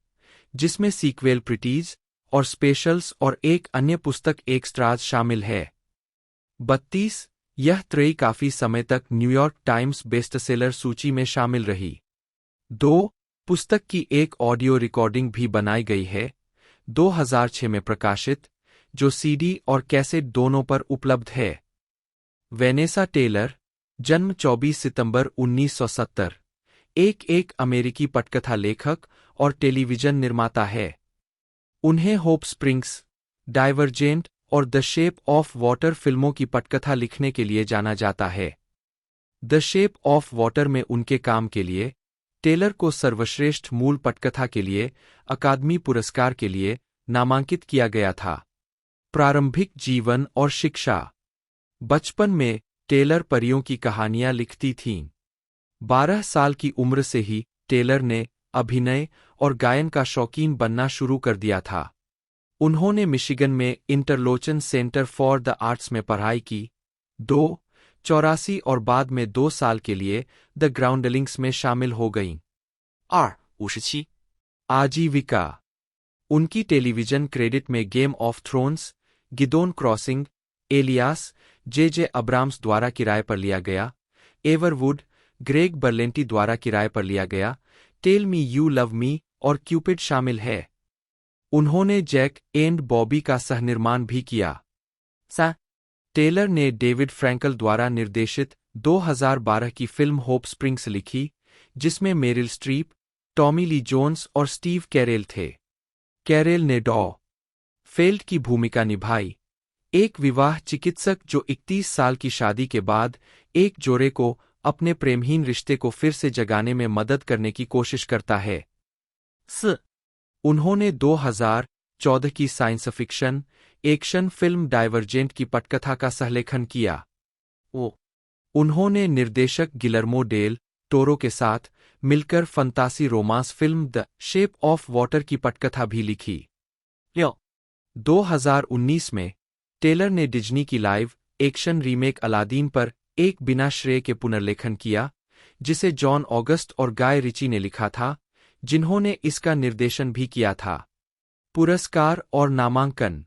जिसमें सीक्वेल प्रिटीज और स्पेशल्स और एक अन्य पुस्तक एक्स्ट्राज शामिल है। 32. यह त्रयी काफी समय तक न्यूयॉर्क टाइम्स बेस्टसेलर सूची में शामिल रही। 2. पुस्तक की एक ऑडियो रिकॉर्डिंग भी बनाई गई है, 2006 में प्रकाशित, जो सीडी और कैसेट दोनों पर उपलब्ध है। वेनेसा टेलर, जन्म 24 सितंबर 1970, एक अमेरिकी पटकथा लेखक और टेलीविजन निर्माता है। उन्हें होप स्प्रिंग्स, डाइवर्जेंट और द शेप ऑफ वाटर फिल्मों की पटकथा लिखने के लिए जाना जाता है। द शेप ऑफ वाटर में उनके काम के लिए टेलर को सर्वश्रेष्ठ मूल पटकथा के लिए अकादमी पुरस्कार के लिए नामांकित किया गया था। प्रारंभिक जीवन और शिक्षा। बचपन में टेलर परियों की कहानियां लिखती थीं। 12 साल की उम्र से ही टेलर ने अभिनय और गायन का शौकीन बनना शुरू कर दिया था। उन्होंने मिशिगन में इंटरलोचन सेंटर फॉर द आर्ट्स में पढ़ाई की। 2 84 और बाद में 2 साल के लिए द ग्राउंडलिंग्स में शामिल हो गईं। 257 आजीविका। उनकी टेलीविजन क्रेडिट में game of thrones, Gideon crossing, Alias, J Abrams द्वारा किराए पर लिया गया, एवरवुड, ग्रेग बर्लेंटी द्वारा किराए पर लिया गया, tell me you love me और क्यूपिड शामिल है। उन्होंने जैक एंड बॉबी का सहनिर्माण भी किया। 3 टेलर ने डेविड फ्रैंकल द्वारा निर्देशित 2012 की फिल्म होप स्प्रिंग्स लिखी, जिसमें Meryl Streep, Tommy Lee Jones और स्टीव कैरेल थे। कैरेल ने डॉ. फेल्ड की भूमिका निभाई, एक विवाह चिकित्सक जो 31 साल की शादी के बाद एक जोड़े को अपने प्रेमहीन रिश्ते को फिर से जगाने में मदद करने की कोशिश करता है। 4 उन्होंने 2014 की science fiction action film divergent की पटकथा का सहलेखन किया। उन्होंने निर्देशक गिलर्मो डेल टोरो के साथ मिलकर फंतासी romance film the Shape of Water की पटकथा भी लिखी। 6 2019 में टेलर ने डिज्नी की लाइव एक्शन रीमेक अलादीन पर एक बिना श्रेय के पुनर्लेखन किया, जिसे जॉन ऑगस्ट और गाय रिची ने लिखा था, जिन्होंने इसका निर्देशन भी किया था। पुरस्कार और नामांकन।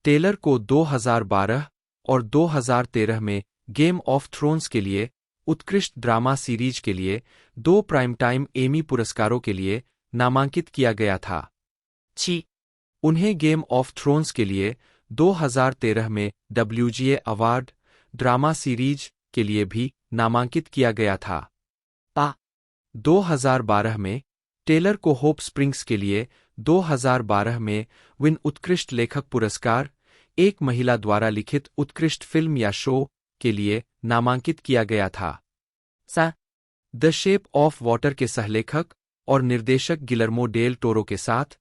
टेलर को 2012 और 2013 में गेम ऑफ थ्रोन्स के लिए उत्कृष्ट ड्रामा सीरीज के लिए 2 प्राइम टाइम एमी पुरस्कारों के लिए नामांकित किया गया था। 7 उन्हें गेम ऑफ थ्रोन्स के लिए 2013 में WGA अवार्ड ड्रामा सीरीज के लिए भी नामांकित किया गया था। 8 2012 में टेलर को होप स्प्रिंग्स के लिए 2012 में विन उत्कृष्ट लेखक पुरस्कार, एक महिला द्वारा लिखित उत्कृष्ट फिल्म या शो के लिए नामांकित किया गया था। 3 द शेप ऑफ वाटर के सहलेखक और निर्देशक गिलर्मो डेल टोरो के साथ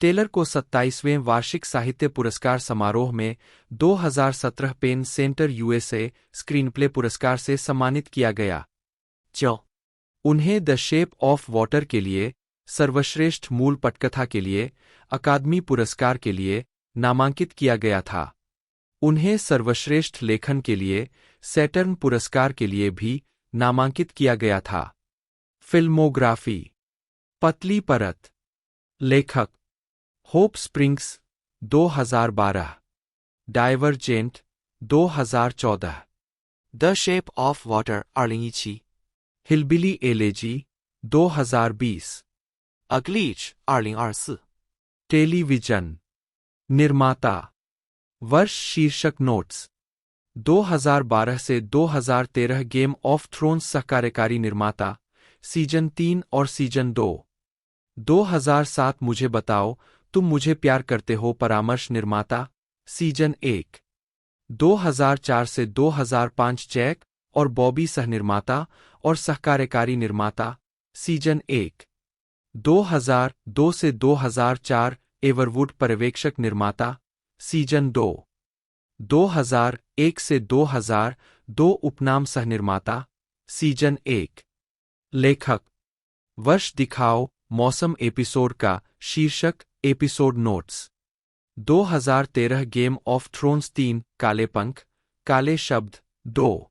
टेलर को 27वें वार्षिक साहित्य पुरस्कार समारोह में 2017 पेन सेंटर USA स्क्रीनप्ले पुरस्कार से सम्मानित किया गया। 9 उन्हें द शेप ऑफ वाटर के लिए सर्वश्रेष्ठ मूल पटकथा के लिए अकादमी पुरस्कार के लिए नामांकित किया गया था। उन्हें सर्वश्रेष्ठ लेखन के लिए सैटर्न पुरस्कार के लिए भी नामांकित किया गया था। फिल्मोग्राफी। पतली परत। लेखक Hope Springs 2012, Divergent 2014, The Shape of Water 2017, Hillbilly Elegy 2020, A Glitch 2024, television. निर्माता। वर्ष शीर्षक नोट्स। 2012 से 2013 गेम ऑफ थ्रोन्स सहकार्यकारी निर्माता, सीजन 3 और सीजन 2। 2007 मुझे बताओ तुम मुझे प्यार करते हो परामर्श निर्माता, सीजन 1। 2004 से 2005 जैक और बॉबी सहनिर्माता और सहकार्यकारी निर्माता, सीजन 1। 2002 से 2004 एवरवुड पर्यवेक्षक निर्माता, सीजन 2। 2001 से 2002 उपनाम सहनिर्माता, सीजन 1। लेखक। वर्ष दिखाओ मौसम एपिसोड का शीर्षक episode notes. 2013 game of thrones 3 काले पंख, काले शब्द 2।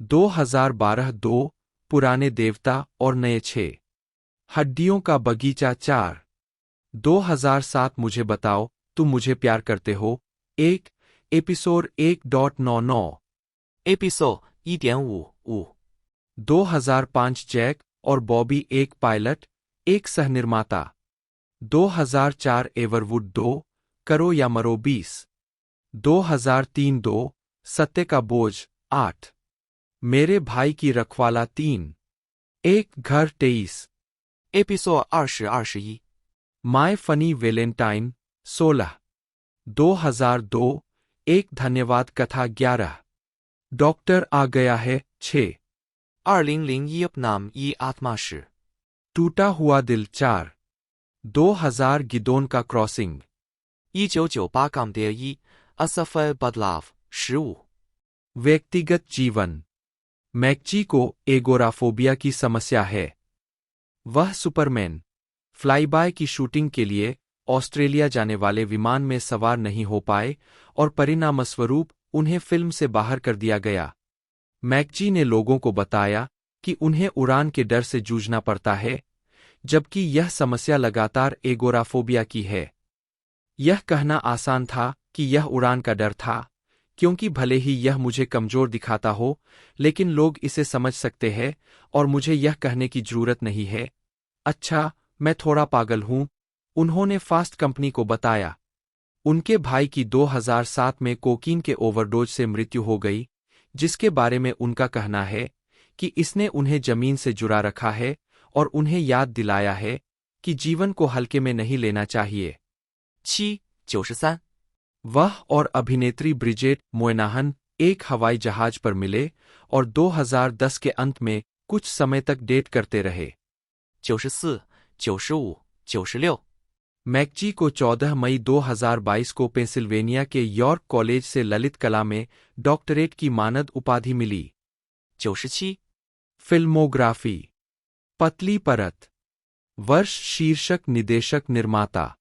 2012 2 पुराने देवता और नए 6। हड्डियों का बगीचा 4। 2007 मुझे बताओ तुम मुझे प्यार करते हो 1 एपिसोड 1.99। Episode 1.55, 2005 जैक और बॉबी एक पायलट, एक सहनिर्माता। 2004 एवरवुड 2 करो या मरो 20। 2003 2 सत्य का बोझ 8। मेरे भाई की रखवाला 3। एक घर 23। Episode 2021, my funny Valentine 16। 2002 एक धन्यवाद कथा 11। डॉक्टर आ गया है 6। 2001 नाम ई आत्मा史 टूटा हुआ दिल 4। 2000 गिदोन का क्रॉसिंग। 1998-1 Asafel Badlav 15, व्यक्तिगत जीवन। मैकजी को एगोराफोबिया की समस्या है। वह सुपरमैन फ्लाईबाय की शूटिंग के लिए ऑस्ट्रेलिया जाने वाले विमान में सवार नहीं हो पाए और परिणामस्वरूप उन्हें फिल्म से बाहर कर दिया गया। मैकजी ने लोगों को बताया कि उन्हें उड़ान के डर से जूझना पड़ता है, जबकि यह समस्या लगातार एगोराफोबिया की है। यह कहना आसान था कि यह उड़ान का डर था, क्योंकि भले ही यह मुझे कमजोर दिखाता हो, लेकिन लोग इसे समझ सकते हैं और मुझे यह कहने की जरूरत नहीं है। अच्छा, मैं थोड़ा पागल हूं, उन्होंने फास्ट कंपनी को बताया। उनके भाई की 2007 में कोकीन के ओवरडोज से मृत्यु हो गई, जिसके बारे में उनका कहना है कि इसने उन्हें जमीन से जुड़ा रखा है और उन्हें याद दिलाया है कि जीवन को हल्के में नहीं लेना चाहिए। 93 वह और अभिनेत्री ब्रिजेट मोयनाहन एक हवाई जहाज पर मिले और 2010 के अंत में कुछ समय तक डेट करते रहे। 94 95 96 मैकजी को 14 मई 2022 को पेंसिल्वेनिया के यॉर्क कॉलेज से ललित कला में डॉक्टरेट की मानद उपाधि मिली। 97 फिल्मोग्राफी पतली परत वर्ष शीर्षक निदेशक निर्माता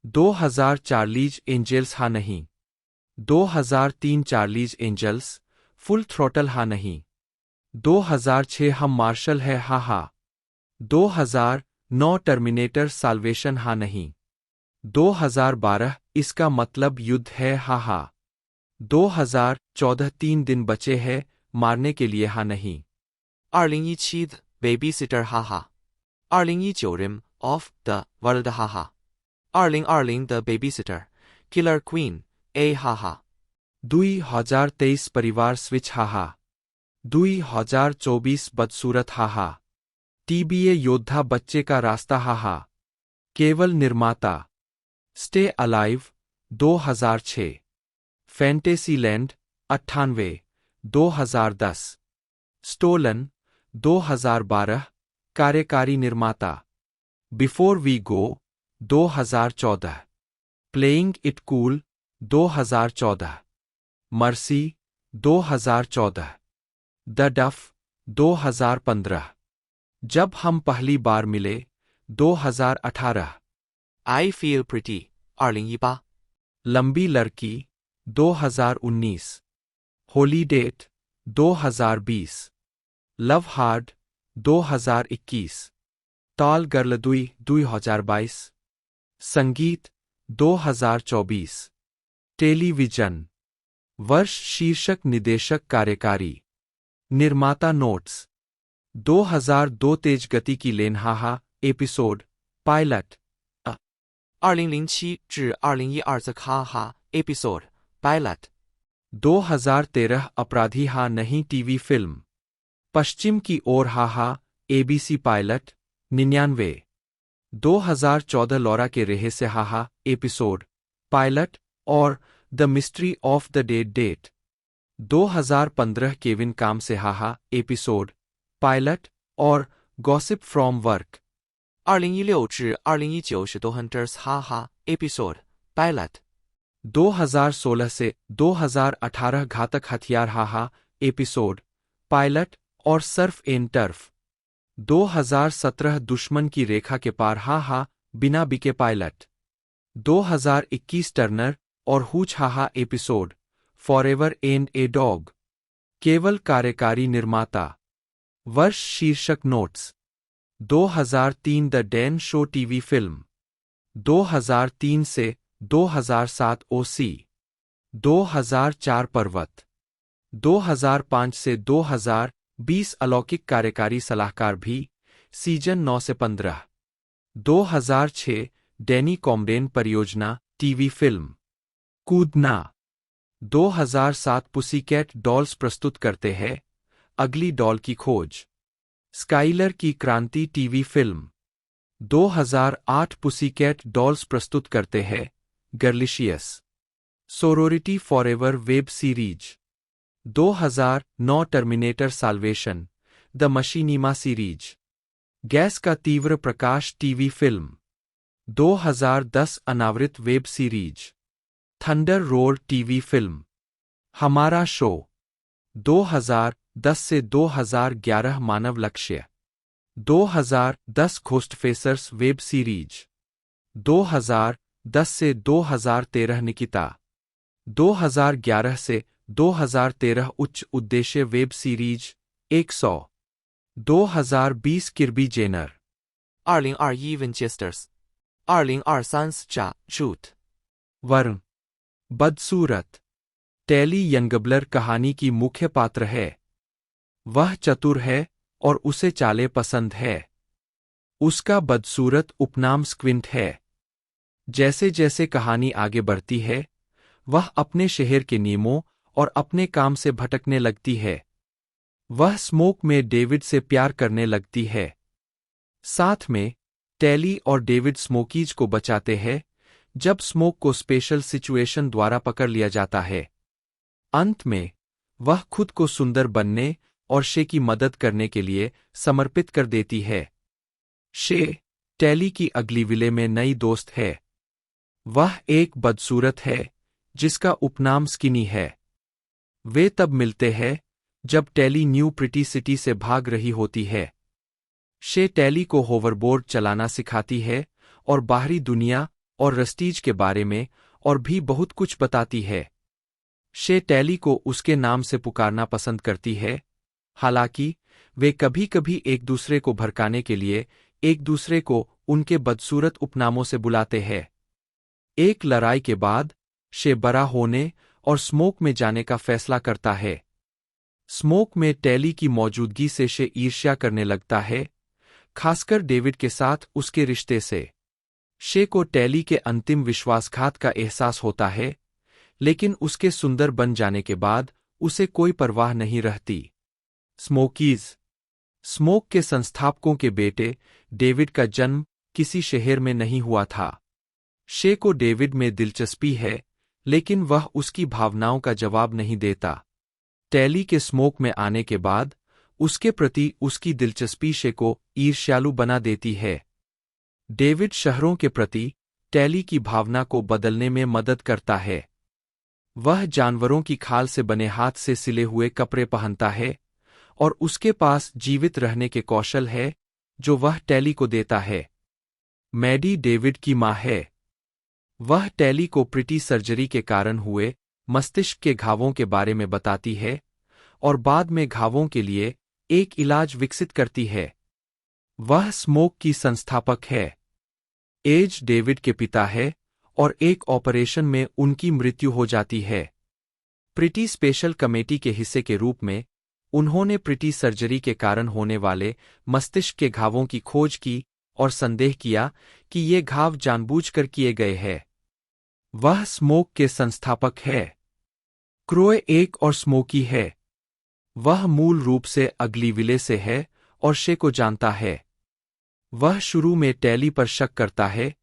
2000 चार्लीज एंजेल्स हाँ नहीं 2003 चार्लीज एंजल्स फुल थ्रॉटल हाँ नहीं 2006 हम मार्शल है हा हा 2009 टर्मिनेटर साल्वेशन हाँ नहीं 2012 इसका मतलब युद्ध है हा हा 2014 3 दिन बचे हैं मारने के लिए हाँ नहीं 2017 的 Babysitter 哈哈2019 Rim of the World 哈哈2020 的 Babysitter Killer Queen A 哈哈 2023 परिवार स्विच हाहा 2024 बदसूरत हाहा टीबीए योद्धा बच्चे का रास्ता हाहा केवल निर्माता स्टे अलाइव 2006 फैंटेसीलैंड 98 2010 स्टोलन 2012 कार्यकारी निर्माता before we go 2014 playing it cool 2014 mercy 2014 the duff 2015 जब हम पहली बार मिले 2018 I Feel Pretty 2018 लंबी लड़की 2019 holidate 2020 love hard 2021 tall girl 2022 संगीत 2024 टेलीविजन वर्ष शीर्षक निदेशक कार्यकारी निर्माता नोट्स 2002 तेज गति की लेन हाहा एपिसोड पायलट 2007至2012的哈哈 Episode Pilot 2013 अपराधी हाँ नहीं टीवी फिल्म पश्चिम की ओर हाहा एबीसी पायलट 99 2014 लॉरा के रेहे से हाहा एपिसोड पायलट और The Mystery of the Dead Date 2015 Kevin काम से हाहा एपिसोड पायलट और Gossip from Work 2016至2019是 The Hunters 哈哈 Episode Pilot 2016 से 2018 घातक हथियार हाहा एपिसोड पायलट और सर्फ एन टर्फ 2017 दुश्मन की रेखा के पार हाहा बिना बिके पायलट 2021 टर्नर और हूच हाहा episode Forever and a Dog केवल कार्यकारी निर्माता वर्ष शीर्षक notes 2003 The Dan Show TV film 2003 से 2007 ओसी 2004 पर्वत 2005 से 2020 अलौकिक कार्यकारी सलाहकार भी सीजन 9 से 15 2006 डैनी कॉमडेन परियोजना टीवी फिल्म कूदना 2007 पुसीकैट डॉल्स प्रस्तुत करते हैं अगली डॉल की खोज स्काइलर की क्रांति टीवी फिल्म 2008 पुसीकैट डॉल्स प्रस्तुत करते हैं Girlicious Sorority Forever web series 2009 Terminator Salvation The Machinima Series gas का तीव्र प्रकाश टीवी फिल्म 2010 अनावृत web series Thunder Roar TV film हमारा शो 2010 से 2011 मानव लक्ष्य 2010 घोस्टफेसर्स वेब सीरीज 2000 10 से 2013 निकिता 2011 से 2013 उच्च उद्देश्य web series 100 2020 Kirby Jenner 2021 Winchesters 2023 Cha Shoot वर्ण बदसूरत टेली यंगबलर कहानी की मुख्य पात्र है। वह चतुर है और उसे चालें पसंद है। उसका बदसूरत उपनाम स्क्विंट है। जैसे जैसे कहानी आगे बढ़ती है वह अपने शहर के नियमों और अपने काम से भटकने लगती है। वह स्मोक में डेविड से प्यार करने लगती है। साथ में टेली और डेविड स्मोकीज को बचाते हैं जब स्मोक को स्पेशल सिचुएशन द्वारा पकड़ लिया जाता है। अंत में वह खुद को सुंदर बनने और शे की मदद करने के लिए समर्पित कर देती है। शे टेली की अगली विले में नई दोस्त है। वह एक बदसूरत है जिसका उपनाम स्किनी है। वे तब मिलते हैं जब टेली न्यू प्रिटी सिटी से भाग रही होती है। शे टेली को होवरबोर्ड चलाना सिखाती है और बाहरी दुनिया और रस्टीज के बारे में और भी बहुत कुछ बताती है। शे टेली को उसके नाम से पुकारना पसंद करती है, हालांकि वे कभी कभी एक दूसरे को भड़काने के लिए एक दूसरे को उनके बदसूरत उपनामों से बुलाते हैं। एक लड़ाई के बाद शे बड़ा होने और स्मोक में जाने का फैसला करता है। स्मोक में टेली की मौजूदगी से शे ईर्ष्या करने लगता है, खासकर डेविड के साथ उसके रिश्ते से। शे को टेली के अंतिम विश्वासघात का एहसास होता है, लेकिन उसके सुंदर बन जाने के बाद उसे कोई परवाह नहीं रहती। स्मोकीज स्मोक के संस्थापकों के बेटे डेविड का जन्म किसी शहर में नहीं हुआ था। शे को डेविड में दिलचस्पी है, लेकिन वह उसकी भावनाओं का जवाब नहीं देता। टेली के स्मोक में आने के बाद उसके प्रति उसकी दिलचस्पी शे को ईर्ष्यालु बना देती है। डेविड शहरों के प्रति टेली की भावना को बदलने में मदद करता है। वह जानवरों की खाल से बने हाथ से सिले हुए कपड़े पहनता है और उसके पास जीवित रहने के कौशल है जो वह टेली को देता है। मैडी डेविड की माँ है। वह टेली को प्रिटी सर्जरी के कारण हुए मस्तिष्क के घावों के बारे में बताती है और बाद में घावों के लिए एक इलाज विकसित करती है। वह स्मोक की संस्थापक है। एज डेविड के पिता है और एक ऑपरेशन में उनकी मृत्यु हो जाती है। प्रिटी स्पेशल कमेटी के हिस्से के रूप में उन्होंने प्रिटी सर्जरी के कारण होने वाले मस्तिष्क के घावों की खोज की और संदेह किया कि ये घाव जानबूझकर किए गए हैं। वह स्मोक के संस्थापक है। क्रोए एक और स्मोकी है। वह मूल रूप से अगली विले से है और शे को जानता है। वह शुरू में टेली पर शक करता है,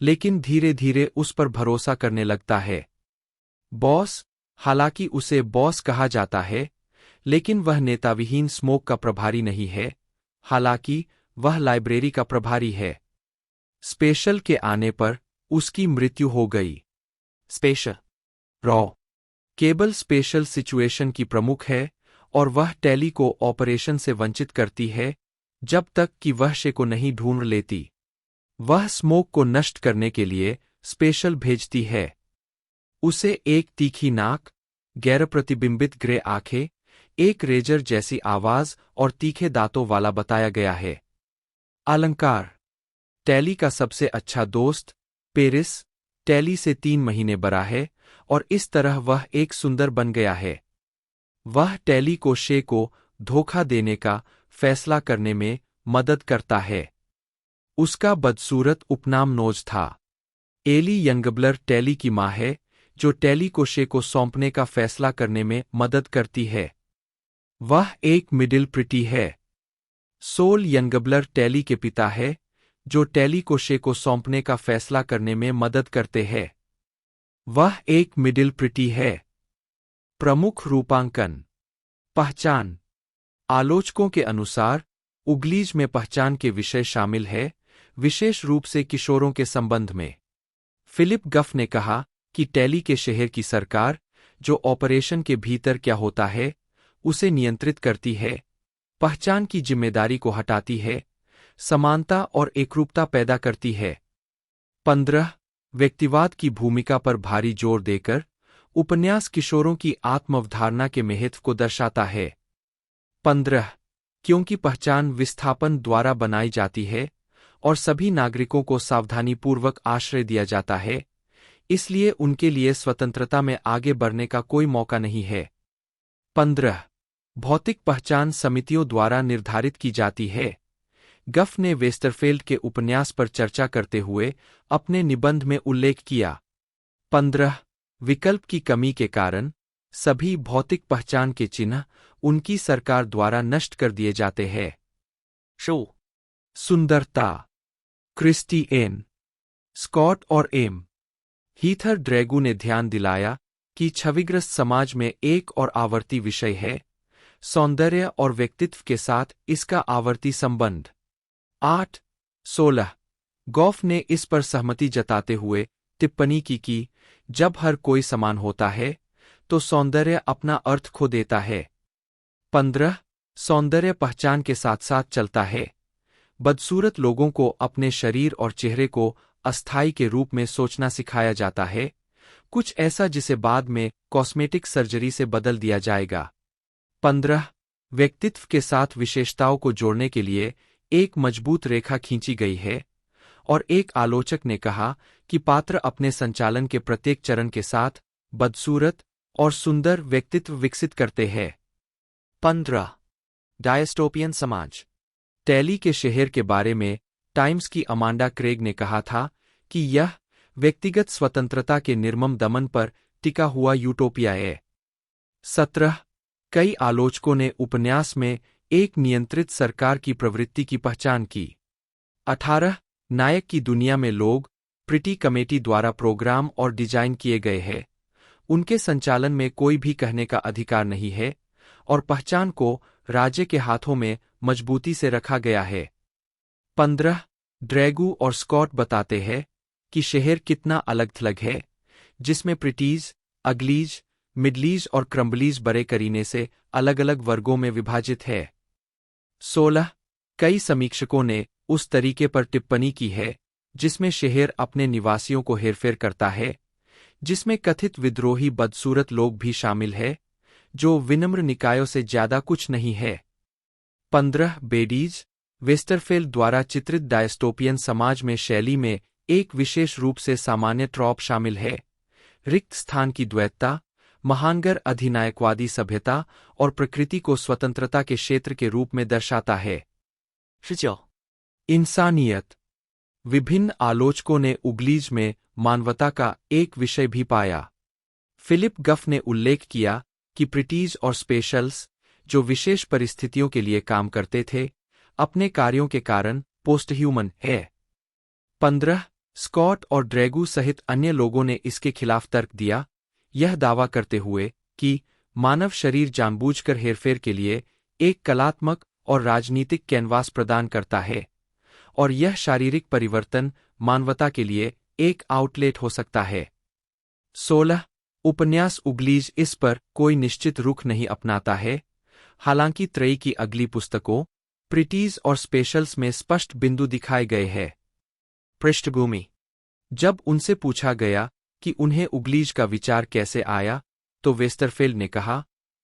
लेकिन धीरे धीरे उस पर भरोसा करने लगता है। बॉस हालांकि उसे बॉस कहा जाता है, लेकिन वह नेताविहीन स्मोक का प्रभारी नहीं है, हालांकि वह लाइब्रेरी का प्रभारी है। स्पेशल के आने पर उसकी मृत्यु हो गई। Special raw cable special situation की प्रमुख है और वह टेली को ऑपरेशन से वंचित करती है जब तक कि वह शे को नहीं ढूंढ लेती। वह स्मोक को नष्ट करने के लिए स्पेशल भेजती है। उसे एक तीखी नाक, गैर प्रतिबिंबित ग्रे आंखें, एक रेजर जैसी आवाज और तीखे दांतों वाला बताया गया है। अलंकार टेली का सबसे अच्छा दोस्त पेरिस टेली से 3 महीने बड़ा है और इस तरह वह एक सुंदर बन गया है। वह टेली को शे को धोखा देने का फैसला करने में मदद करता है। उसका बदसूरत उपनाम नोज था। एली यंगबलर टेली की माँ है जो टेली को शे को सौंपने का फैसला करने में मदद करती है। वह एक मिडिल प्रिटी है। सोल यंगबलर टेली के पिता है जो टेली को शे को सौंपने का फैसला करने में मदद करते हैं। वह एक मिडिल प्रिटी है। प्रमुख रूपांकन पहचान आलोचकों के अनुसार उगलीज में पहचान के विषय शामिल है, विशेष रूप से किशोरों के संबंध में। फिलिप गफ ने कहा कि टेली के शहर की सरकार, जो ऑपरेशन के भीतर क्या होता है, उसे नियंत्रित करती है, पहचान की जिम्मेदारी को हटाती है, समानता और एकरूपता पैदा करती है। 15 व्यक्तिवाद की भूमिका पर भारी जोर देकर उपन्यास किशोरों की आत्मावधारणा के महत्व को दर्शाता है। 15 क्योंकि पहचान विस्थापन द्वारा बनाई जाती है और सभी नागरिकों को सावधानीपूर्वक आश्रय दिया जाता है, इसलिए उनके लिए स्वतंत्रता में आगे बढ़ने का कोई मौका नहीं है। 15 भौतिक पहचान समितियों द्वारा निर्धारित की जाती है। गफ ने वेस्टरफेल्ड के उपन्यास पर चर्चा करते हुए अपने निबंध में उल्लेख किया। 15 विकल्प की कमी के कारण सभी भौतिक पहचान के चिन्ह उनकी सरकार द्वारा नष्ट कर दिए जाते हैं। 15सुंदरता। क्रिस्टी एन स्कॉट और एम हीथर ड्रैगू ने ध्यान दिलाया कि छविग्रस्त समाज में एक और आवर्ती विषय है, सौंदर्य और व्यक्तित्व के साथ इसका आवर्ती संबंध। 8-16 गॉफ ने इस पर सहमति जताते हुए टिप्पणी की कि जब हर कोई समान होता है तो सौंदर्य अपना अर्थ खो देता है। 15 सौंदर्य पहचान के साथ साथ चलता है। बदसूरत लोगों को अपने शरीर और चेहरे को अस्थायी के रूप में सोचना सिखाया जाता है, कुछ ऐसा जिसे बाद में कॉस्मेटिक सर्जरी से बदल दिया जाएगा। 15 व्यक्तित्व के साथ विशेषताओं को जोड़ने के लिए एक मजबूत रेखा खींची गई है, और एक आलोचक ने कहा कि पात्र अपने संचालन के प्रत्येक चरण के साथ बदसूरत और सुंदर व्यक्तित्व विकसित करते हैं। 15 डायस्टोपियन समाज। टैली के शहर के बारे में टाइम्स की अमांडा क्रेग ने कहा था कि यह व्यक्तिगत स्वतंत्रता के निर्मम दमन पर टिका हुआ यूटोपिया है। 17 कई आलोचकों ने उपन्यास में एक नियंत्रित सरकार की प्रवृत्ति की पहचान की। 18 नायक की दुनिया में लोग प्रिटी कमेटी द्वारा प्रोग्राम और डिजाइन किए गए हैं, उनके संचालन में कोई भी कहने का अधिकार नहीं है, और पहचान को राज्य के हाथों में मजबूती से रखा गया है। 15 ड्रैगू और स्कॉट बताते हैं कि शहर कितना अलग थलग है, जिसमें प्रिटीज, अगलीज, मिडलीज और क्रम्बलीज बड़े करीने से अलग अलग वर्गों में विभाजित है। 16 कई समीक्षकों ने उस तरीके पर टिप्पणी की है जिसमें शहर अपने निवासियों को हेरफेर करता है, जिसमें कथित विद्रोही बदसूरत लोग भी शामिल है, जो विनम्र निकायों से ज्यादा कुछ नहीं है। 15 बेडीज वेस्टरफेल्ड द्वारा चित्रित डायस्टोपियन समाज में शैली में एक विशेष रूप से सामान्य ट्रॉप शामिल है, रिक्त स्थान की द्वैतता, महानगर अधिनायकवादी सभ्यता और प्रकृति को स्वतंत्रता के क्षेत्र के रूप में दर्शाता है। 19 इंसानियत। विभिन्न आलोचकों ने उगलीज में मानवता का एक विषय भी पाया। फिलिप गफ ने उल्लेख किया कि प्रिटीज और स्पेशल्स, जो विशेष परिस्थितियों के लिए काम करते थे, अपने कार्यों के कारण पोस्टह्यूमन है। 15 स्कॉट और ड्रैगू सहित अन्य लोगों ने इसके खिलाफ तर्क दिया, यह दावा करते हुए कि मानव शरीर जानबूझकर हेरफेर के लिए एक कलात्मक और राजनीतिक कैनवास प्रदान करता है, और यह शारीरिक परिवर्तन मानवता के लिए एक आउटलेट हो सकता है। 16 उपन्यास उगलीज इस पर कोई निश्चित रुख नहीं अपनाता है, हालांकि त्रयी की अगली पुस्तकों प्रिटीज और स्पेशल्स में स्पष्ट बिंदु दिखाए गए हैं। पृष्ठभूमि। जब उनसे पूछा गया कि उन्हें उगलीज का विचार कैसे आया, तो वेस्टरफेल्ड ने कहा,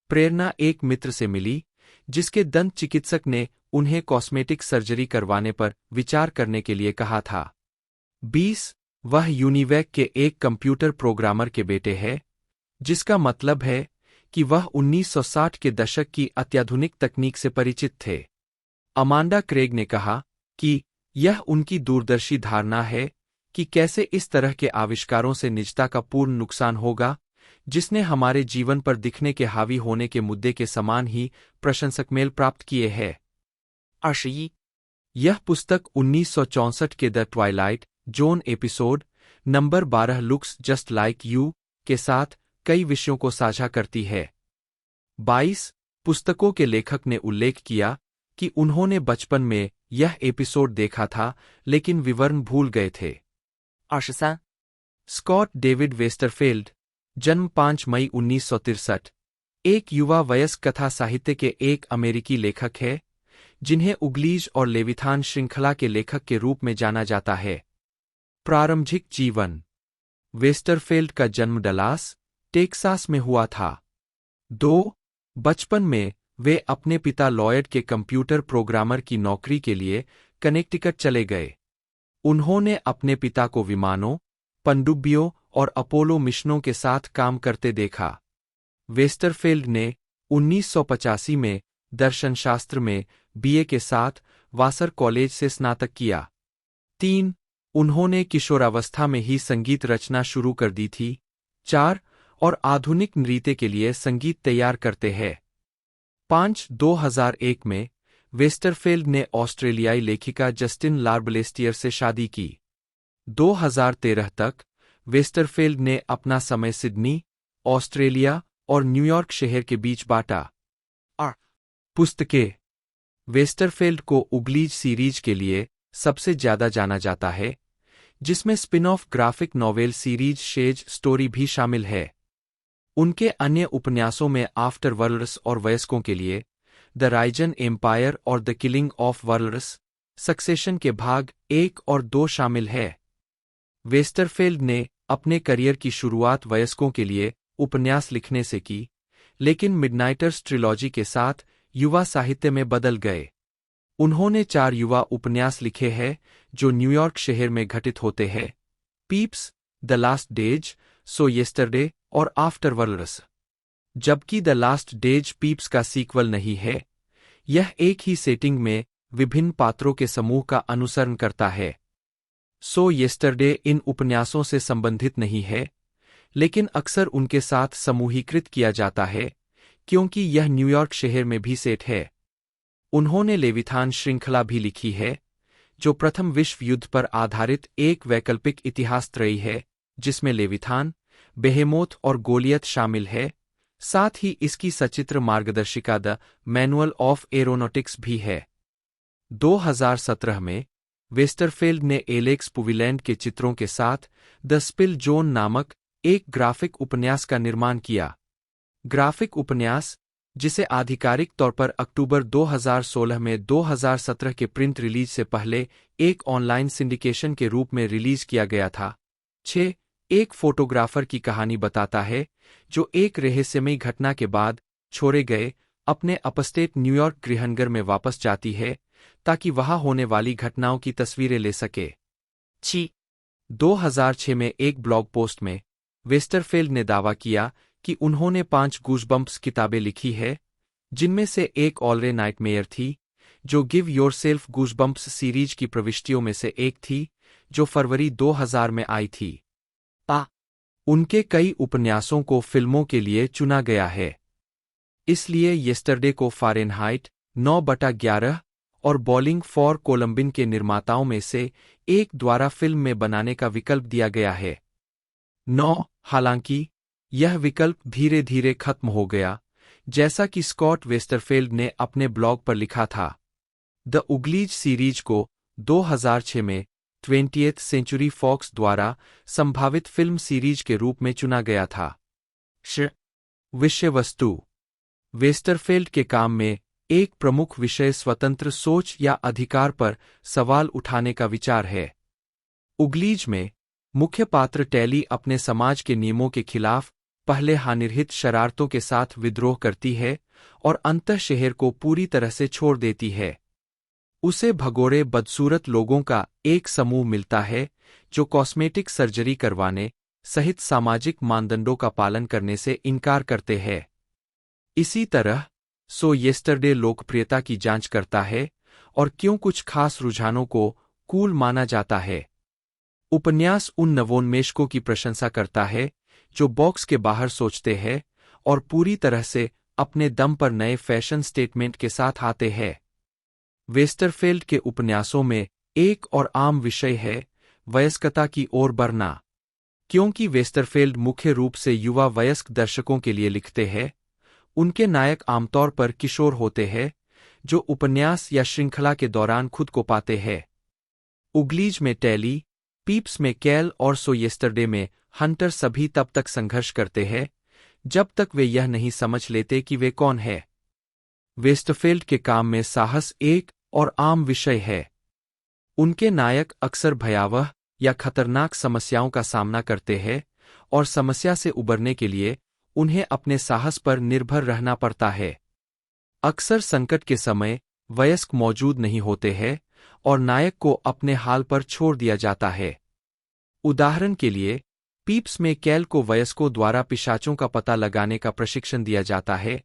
प्रेरणा एक मित्र से मिली, जिसके दंत चिकित्सक ने उन्हें कॉस्मेटिक सर्जरी करवाने पर विचार करने के लिए कहा था। 20 वह यूनिवैक के एक कंप्यूटर प्रोग्रामर के बेटे है, जिसका मतलब है कि वह 1960 के दशक की अत्याधुनिक तकनीक से परिचित थे। अमांडा क्रेग ने कहा कि यह उनकी दूरदर्शी धारणा है कि कैसे इस तरह के आविष्कारों से निजता का पूर्ण नुकसान होगा, जिसने हमारे जीवन पर दिखने के हावी होने के मुद्दे के समान ही प्रशंसक मेल प्राप्त किए हैं। 21 यह पुस्तक 1964 के the Twilight zone episode number 12 looks just like you के साथ कई विषयों को साझा करती है। 22 पुस्तकों के लेखक ने उल्लेख किया कि उन्होंने बचपन में यह एपिसोड देखा था, लेकिन विवरण भूल गए थे। 23 स्कॉट डेविड वेस्टरफेल्ड, जन्म 5 मई 1963, एक युवा वयस्क कथा साहित्य के एक अमेरिकी लेखक है, जिन्हें उगलीज और लेविथान श्रृंखला के लेखक के रूप में जाना जाता है। प्रारंभिक जीवन। वेस्टरफील्ड का जन्म डलास, टेक्सास में हुआ था। 2. बचपन में वे अपने पिता लॉयड के कंप्यूटर प्रोग्रामर की नौकरी के लिए कनेक्टिकट चले गए। उन्होंने अपने पिता को विमानों, पनडुब्बियों और अपोलो मिशनों के साथ काम करते देखा। वेस्टरफील्ड ने 1985 में दर्शनशास्त्र में बीए के साथ वासर कॉलेज से स्नातक किया। 3. उन्होंने किशोरावस्था में ही संगीत रचना शुरू कर दी थी। 4. और आधुनिक नृत्य के लिए संगीत तैयार करते हैं। 5. 2001 में वेस्टरफील्ड ने ऑस्ट्रेलियाई लेखिका जस्टिन लार्बलेस्टियर से शादी की। 2013 तक वेस्टरफील्ड ने अपना समय सिडनी, ऑस्ट्रेलिया और न्यूयॉर्क शहर के बीच बांटा। पुस्तकें। वेस्टरफील्ड को उग्लीज सीरीज के लिए सबसे ज्यादा जाना जाता है, जिसमें spin off graphic novel series Shay's Story भी शामिल है। उनके अन्य उपन्यासों में आफ्टर वर्ल्ड्स और वयस्कों के लिए द राइजन एम्पायर और the killing of worlds, succession के भाग 1 और 2 शामिल है। वेस्टरफील्ड ने अपने करियर की शुरुआत वयस्कों के लिए उपन्यास लिखने से की, लेकिन मिडनाइटर्स ट्रिलॉजी के साथ युवा साहित्य में बदल गए। उन्होंने 4 युवा उपन्यास लिखे हैं जो न्यूयॉर्क शहर में घटित होते हैं: peeps, the last days, so yesterday और आफ्टर वर्ल्ड्स। जबकि द लास्ट डेज पीप्स का सीक्वल नहीं है, यह एक ही सेटिंग में विभिन्न पात्रों के समूह का अनुसरण करता है। सो येस्टरडे इन उपन्यासों से संबंधित नहीं है, लेकिन अक्सर उनके साथ समूहीकृत किया जाता है क्योंकि यह न्यूयॉर्क शहर में भी सेट है। उन्होंने लेविथान श्रृंखला भी लिखी है, जो प्रथम विश्व युद्ध पर आधारित एक वैकल्पिक इतिहास त्रयी है, जिसमें लेविथान, बेहेमोथ और गोलियत शामिल है। साथ ही इसकी सचित्र मार्गदर्शिका द मैनुअल ऑफ एरोनॉटिक्स भी है। 2017 में वेस्टरफील्ड ने एलेक्स पुविलैंड के चित्रों के साथ द स्पिल जोन नामक एक ग्राफिक उपन्यास का निर्माण किया। ग्राफिक उपन्यास, जिसे आधिकारिक तौर पर अक्टूबर 2016 में 2017 के प्रिंट रिलीज से पहले एक ऑनलाइन सिंडिकेशन के रूप में रिलीज किया गया था। 6. एक फोटोग्राफर की कहानी बताता है जो एक रहस्यमयी घटना के बाद छोड़े गए अपने अपस्टेट न्यूयॉर्क गृहनगर में वापस जाती है ताकि वहां होने वाली घटनाओं की तस्वीरें ले सके। 2006 में एक ब्लॉग पोस्ट में वेस्टरफील्ड ने दावा किया कि उन्होंने 5 गूज़बम्प्स किताबें लिखी है, जिनमें से एक ऑलरे नाइटमेयर थी, जो गिव योरसेल्फ गूज़बम्प्स सीरीज की प्रविष्टियों में से एक थी, जो फरवरी 2000 में आई थी। उनके कई उपन्यासों को फिल्मों के लिए चुना गया है, इसलिए येस्टरडे को फ़ारेनहाइट 9/11 और बॉलिंग फॉर कोलंबिन के निर्माताओं में से एक द्वारा फिल्म में बनाने का विकल्प दिया गया है। 9. हालांकि यह विकल्प धीरे धीरे खत्म हो गया, जैसा कि स्कॉट वेस्टरफील्ड ने अपने ब्लॉग पर लिखा था। द उग्लीज सीरीज को 2006 में 20th सेंचुरी फॉक्स द्वारा संभावित फिल्म सीरीज के रूप में चुना गया था। विषय वस्तु। वेस्टरफील्ड के काम में एक प्रमुख विषय स्वतंत्र सोच या अधिकार पर सवाल उठाने का विचार है। उग्लीज में मुख्य पात्र टैली अपने समाज के नियमों के खिलाफ पहले हानिरहित शरारतों के साथ विद्रोह करती है और अंतः शहर को पूरी तरह से छोड़ देती है। उसे भगोड़े बदसूरत लोगों का एक समूह मिलता है जो कॉस्मेटिक सर्जरी करवाने सहित सामाजिक मानदंडों का पालन करने से इनकार करते हैं। इसी तरह सो येस्टरडे लोकप्रियता की जांच करता है और क्यों कुछ खास रुझानों को कूल माना जाता है। उपन्यास उन नवोन्मेषकों की प्रशंसा करता है जो बॉक्स के बाहर सोचते हैं और पूरी तरह से अपने दम पर नए फैशन स्टेटमेंट के साथ आते हैं। वेस्टरफील्ड के उपन्यासों में एक और आम विषय है वयस्कता की ओर बढ़ना। क्योंकि वेस्टरफील्ड मुख्य रूप से युवा वयस्क दर्शकों के लिए लिखते हैं, उनके नायक आमतौर पर किशोर होते हैं जो उपन्यास या श्रृंखला के दौरान खुद को पाते हैं। उग्लीज में टैली, पीप्स में कैल और सो येस्टरडे में हंटर सभी तब तक संघर्ष करते हैं जब तक वे यह नहीं समझ लेते कि वे कौन है। वेस्टरफील्ड के काम में साहस एक और आम विषय है। उनके नायक अक्सर भयावह या खतरनाक समस्याओं का सामना करते हैं और समस्या से उबरने के लिए उन्हें अपने साहस पर निर्भर रहना पड़ता है। अक्सर संकट के समय वयस्क मौजूद नहीं होते हैं और नायक को अपने हाल पर छोड़ दिया जाता है। उदाहरण के लिए, पीप्स में कैल को वयस्कों द्वारा पिशाचों का पता लगाने का प्रशिक्षण दिया जाता है,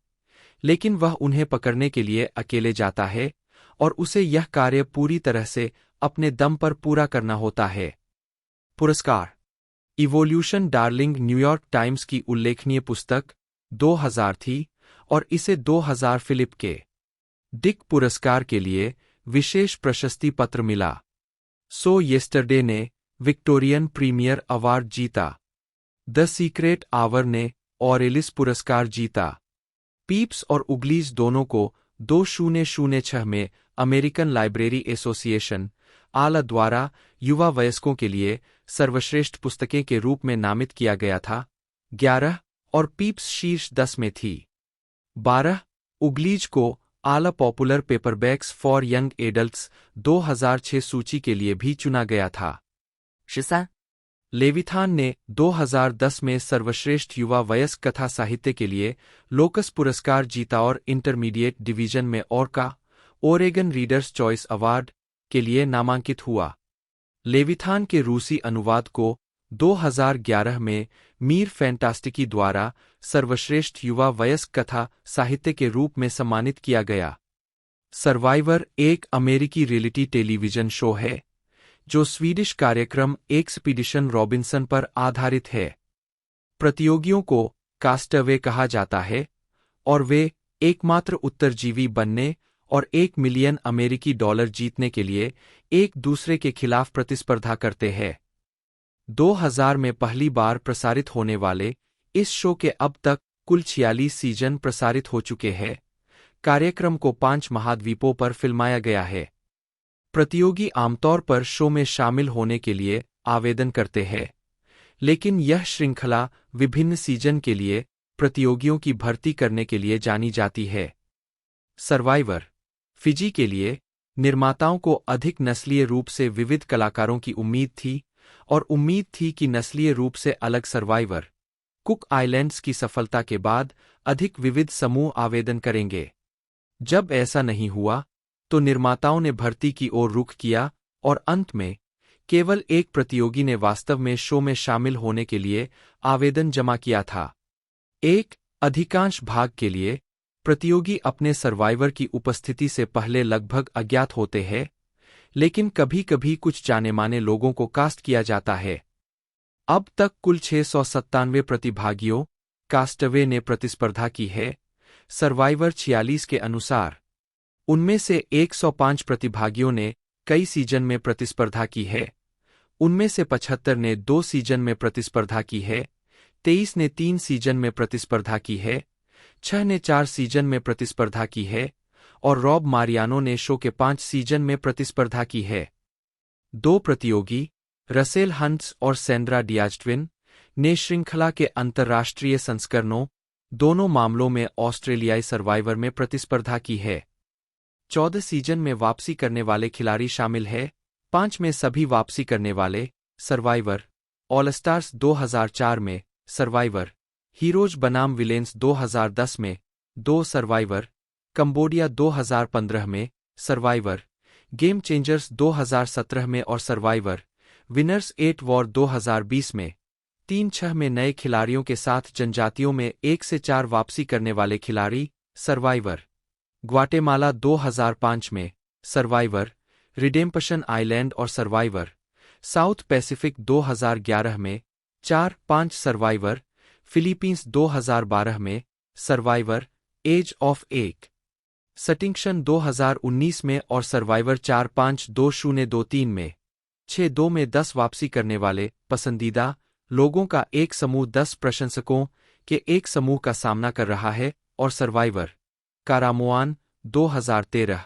लेकिन वह उन्हें पकड़ने के लिए अकेले जाता है और उसे यह कार्य पूरी तरह से अपने दम पर पूरा करना होता है। पुरस्कार: इवोल्यूशन डार्लिंग न्यूयॉर्क टाइम्स की उल्लेखनीय पुस्तक 2000 थी और इसे 2000 फिलिप के डिक पुरस्कार के लिए विशेष प्रशस्ति पत्र मिला। सो येस्टरडे ने विक्टोरियन प्रीमियर अवार्ड जीता। द सीक्रेट आवर ने ऑरेलिस पुरस्कार जीता। पीप्स और उग्लीज दोनों को 2006 में अमेरिकन लाइब्रेरी एसोसिएशन आला द्वारा युवा वयस्कों के लिए सर्वश्रेष्ठ पुस्तकें के रूप में नामित किया गया था। 11 और पीप्स शीर्ष 10 में थी। 12 उग्लीज को आला पॉपुलर पेपरबैक्स फॉर यंग एडल्ट्स 2006 सूची के लिए भी चुना गया था। 13. लेविथान ने 2010 में सर्वश्रेष्ठ युवा वयस्क कथा साहित्य के लिए लोकस पुरस्कार जीता और इंटरमीडिएट डिवीजन में ओरका ओरेगन रीडर्स चॉइस अवार्ड के लिए नामांकित हुआ। लेविथान के रूसी अनुवाद को 2011 में मीर फैंटास्टिकी द्वारा सर्वश्रेष्ठ युवा वयस्क कथा साहित्य के रूप में सम्मानित किया गया। सर्वाइवर एक अमेरिकी रियलिटी टेलीविजन शो है जो स्वीडिश कार्यक्रम एक्सपीडिशन रॉबिन्सन पर आधारित है। प्रतियोगियों को कास्टअवे कहा जाता है और वे एकमात्र उत्तरजीवी बनने और $1 मिलियन अमेरिकी डॉलर जीतने के लिए एक दूसरे के खिलाफ प्रतिस्पर्धा करते हैं। 2000 में पहली बार प्रसारित होने वाले इस शो के अब तक कुल 46 सीजन प्रसारित हो चुके हैं। कार्यक्रम को 5 महाद्वीपों पर फिल्माया गया है। प्रतियोगी आमतौर पर शो में शामिल होने के लिए आवेदन करते हैं, लेकिन यह श्रृंखला विभिन्न सीजन के लिए प्रतियोगियों की भर्ती करने के लिए जानी जाती है। सर्वाइवर फिजी के लिए निर्माताओं को अधिक नस्लीय रूप से विविध कलाकारों की उम्मीद थी और उम्मीद थी कि नस्लीय रूप से अलग सर्वाइवर कुक आइलैंड्स की सफलता के बाद अधिक विविध समूह आवेदन करेंगे। जब ऐसा नहीं हुआ तो निर्माताओं ने भर्ती की ओर रुख किया और अंत में केवल एक प्रतियोगी ने वास्तव में शो में शामिल होने के लिए आवेदन जमा किया था। एक अधिकांश भाग के लिए प्रतियोगी अपने सर्वाइवर की उपस्थिति से पहले लगभग अज्ञात होते हैं, लेकिन कभी-कभी कुछ जाने-माने लोगों को कास्ट किया जाता है। अब तक कुल 697 प्रतिभागियों कास्टअवे ने प्रतिस्पर्धा की है। सर्वाइवर 46 के अनुसार उनमें से 105 प्रतिभागियों ने कई सीजन में प्रतिस्पर्धा की है। उनमें से 75 ने 2 सीजन में प्रतिस्पर्धा की है, 23 ने 3 सीजन में प्रतिस्पर्धा की है, 6 ने 4 सीजन में प्रतिस्पर्धा की है और रॉब मारियानो ने शो के 5 सीजन में प्रतिस्पर्धा की है। 2 प्रतियोगी रसेल हंट्स और सैंड्रा डियाज़ट्विन ने श्रृंखला के अंतर्राष्ट्रीय संस्करणों दोनों मामलों में ऑस्ट्रेलियाई सर्वाइवर में प्रतिस्पर्धा की है। 14 सीजन में वापसी करने वाले खिलाड़ी शामिल हैं, 5 में सभी वापसी करने वाले सर्वाइवर, ऑल स्टार्स 2004 में सर्वाइवर, हीरोज बनाम विलेन्स 2010 में 2 सर्वाइवर, कंबोडिया 2015 में सर्वाइवर, गेम चेंजर्स 2017 में और सर्वाइवर, विनर्स 8 वॉर 2020 में 3-6 में नए खिलाड़ियों के साथ जनजातियों में 1 से 4 वापसी करने वाले खिलाड़ी सर्वाइवर, ग्वाटेमाला 2005 में सर्वाइवर, रिडेम्पशन आइलैंड और सर्वाइवर, साउथ पैसिफिक 2011 में 4-5 सर्वाइवर, फिलीपींस 2012 में सर्वाइवर, एज ऑफ एक सटिंक्शन 2019 में और सर्वाइवर 4-5-2023 में 6-2 में 10 वापसी करने वाले पसंदीदा लोगों का एक समूह 10 प्रशंसकों के एक समूह का सामना कर रहा है और सर्वाइवर, कारामोआन 2013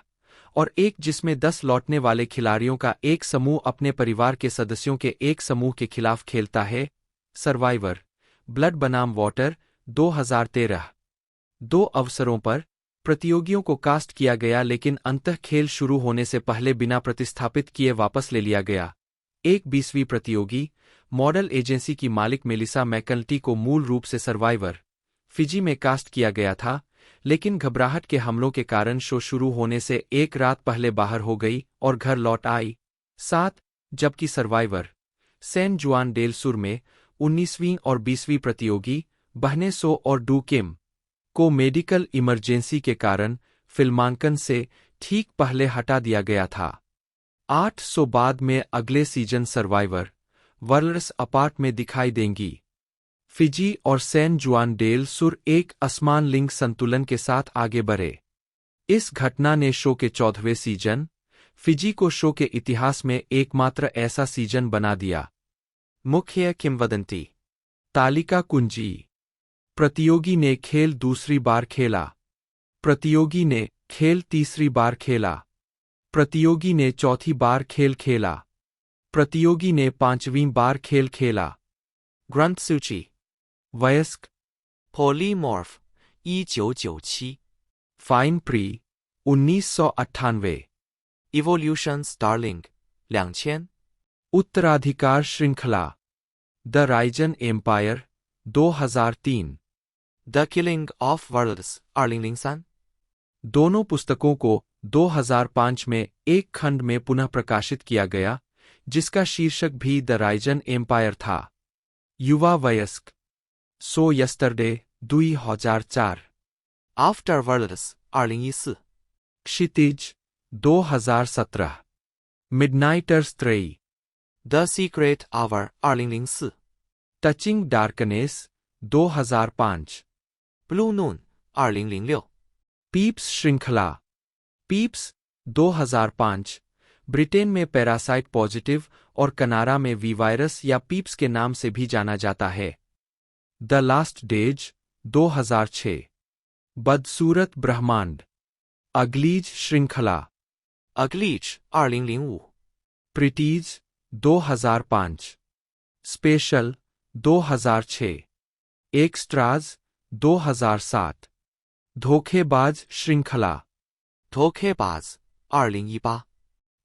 और एक जिसमें 10 लौटने वाले खिलाड़ियों का एक समूह अपने परिवार के सदस्यों के एक समूह के खिलाफ खेलता है। सर्वाइवर, ब्लड बनाम वाटर 2013। 2 अवसरों पर प्रतियोगियों को कास्ट किया गया लेकिन अंततः खेल शुरू होने से पहले बिना प्रतिस्थापित किए वापस ले लिया गया। एक 20वीं प्रतियोगी मॉडल एजेंसी की मालिक मेलिसा मैकनल्टी को मूल रूप से सर्वाइवर फिजी में कास्ट किया गया था, लेकिन घबराहट के हमलों के कारण शो शुरू होने से एक रात पहले बाहर हो गई और घर लौट आई। 7 जबकि सर्वाइवर सैन जुआन डेल सुर में 19वीं और 20वीं प्रतियोगी बहने सो और डू किम को मेडिकल इमरजेंसी के कारण फिल्मांकन से ठीक पहले हटा दिया गया था। 800 बाद में अगले सीजन सर्वाइवर वर्ल्ड्स अपार्ट में दिखाई देंगी। फिजी और सैन जुआन डेल सुर एक असमान लिंग संतुलन के साथ आगे बढ़े। इस घटना ने शो के 14वें सीजन फिजी को शो के इतिहास में एकमात्र ऐसा सीजन बना दिया। मुख्य किंवदंती। तालिका कुंजी। प्रतियोगी ने खेल दूसरी बार खेला। प्रतियोगी ने खेल तीसरी बार खेला। प्रतियोगी ने चौथी बार खेल खेला। प्रतियोगी ने 5वीं बार खेल खेला। ग्रंथ सूची। वयस्क polymorph 1997। Fine prey 1998। Evolution starling 2000। उत्तराधिकार श्रृंखला the risen empire 2003। The killing of worlds 2003। दोनों पुस्तकों को 2005 में एक खंड में पुनः प्रकाशित किया गया, जिसका शीर्षक भी द राइजन एम्पायर था। युवा वयस्क सो यस्टरडे 2004। After worlds 2014। क्षितिज 2017। Midnighters 3। The secret hour 2004। Touching darkness 2005। Blue noon 2006। Peeps श्रृंखला पीप्स 2005। ब्रिटेन में पैरासाइट पॉजिटिव और कनाडा में वी वायरस या पीप्स के नाम से भी जाना जाता है। The last days 2006। बदसूरत ब्रह्मांड अग्लीज श्रृंखला अग्लीज 2005। प्रिटीज 2005। स्पेशल 2006। एक्स्ट्राज 2007। धोखेबाज श्रृंखला धोखेबाज 2018।